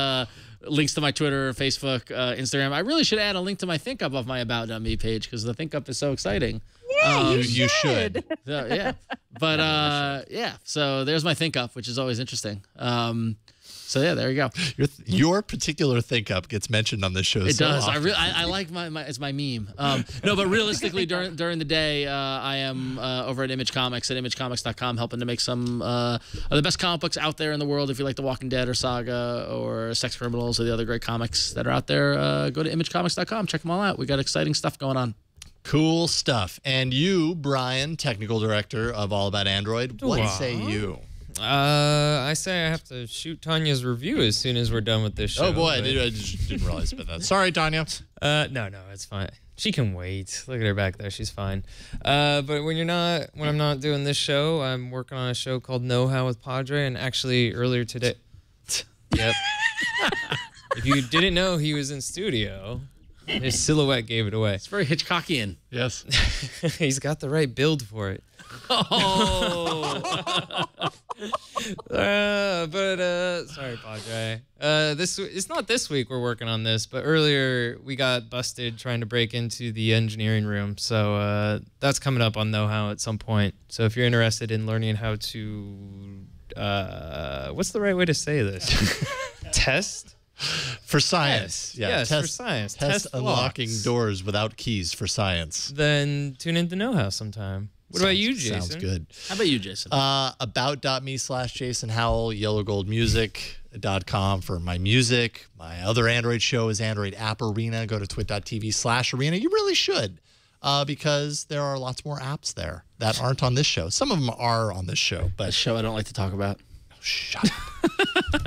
links to my Twitter, Facebook, Instagram. I really should add a link to my ThinkUp of my about.me page because the ThinkUp is so exciting. Yeah, you should. So, yeah. But, so there's my ThinkUp, which is always interesting. So yeah, there you go. Your particular ThinkUp gets mentioned on this show. It does. Often. I like my it's my meme. No, but realistically, during the day, I am over at Image Comics at imagecomics.com, helping to make some of the best comic books out there in the world. If you like The Walking Dead or Saga or Sex Criminals or the other great comics that are out there, go to imagecomics.com. Check them all out. We got exciting stuff going on. Cool stuff. And you, Bryan, technical director of All About Android, what say you? I say I have to shoot Tanya's review as soon as we're done with this show. Oh boy, I just didn't realize about that. Sorry, Tanya. No, it's fine. She can wait. Look at her back there. She's fine. But when I'm not doing this show, I'm working on a show called Know How with Padre, and actually earlier today. Yep. If you didn't know he was in studio, his silhouette gave it away. It's very Hitchcockian. Yes. He's got the right build for it. Oh. Sorry, Padre. It's not this week we're working on this, but earlier we got busted trying to break into the engineering room. So that's coming up on Know How at some point. So if you're interested in learning how to, what's the right way to say this? Test? For science. Yes, for science. Test unlocking blocks. Doors without keys for science. Then tune into Know How sometime. What about you, Jason? Sounds good. How about you, Jason? About.me/Jason Howell, yellowgoldmusic.com for my music. My other Android show is Android App Arena. Go to twit.tv/arena. You really should, because there are lots more apps there that aren't on this show. Some of them are on this show, but a show I don't like to talk about. Oh, shut up.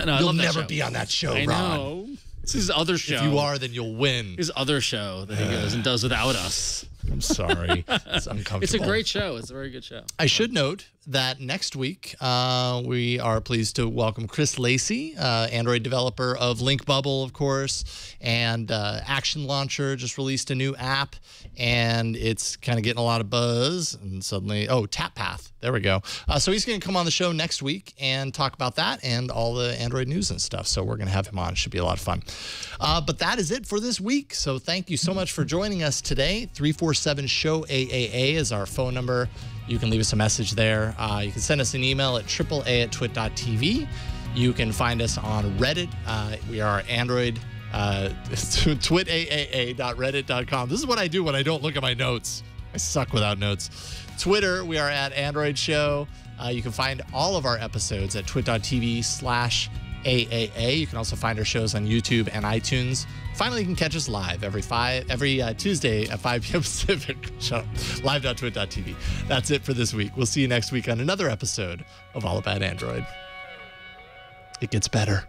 No, You'll never be on that show, I Ron. know. It's his other show. If you are, then you'll win. His other show that he goes and does without us. I'm sorry. It's uncomfortable. It's a great show. It's a very good show. I should note that next week we are pleased to welcome Chris Lacey, Android developer of Link Bubble, of course, and Action Launcher just released a new app, and it's kind of getting a lot of buzz. And suddenly, TapPath, there we go. So he's going to come on the show next week and talk about that and all the Android news and stuff. So we're going to have him on. It should be a lot of fun. But that is it for this week. So thank you so much for joining us today. 347-SHOW-AAA is our phone number. You can leave us a message there. You can send us an email at AAA@twit.tv. You can find us on Reddit. We are Android, twitaaa.reddit.com. This is what I do when I don't look at my notes. I suck without notes. Twitter, we are at Android Show. You can find all of our episodes at twit.tv/AAA. You can also find our shows on YouTube and iTunes. Finally, you can catch us live every Tuesday at 5 p.m. Pacific. Shut up. Live.twit.tv. That's it for this week. We'll see you next week on another episode of All About Android. It gets better.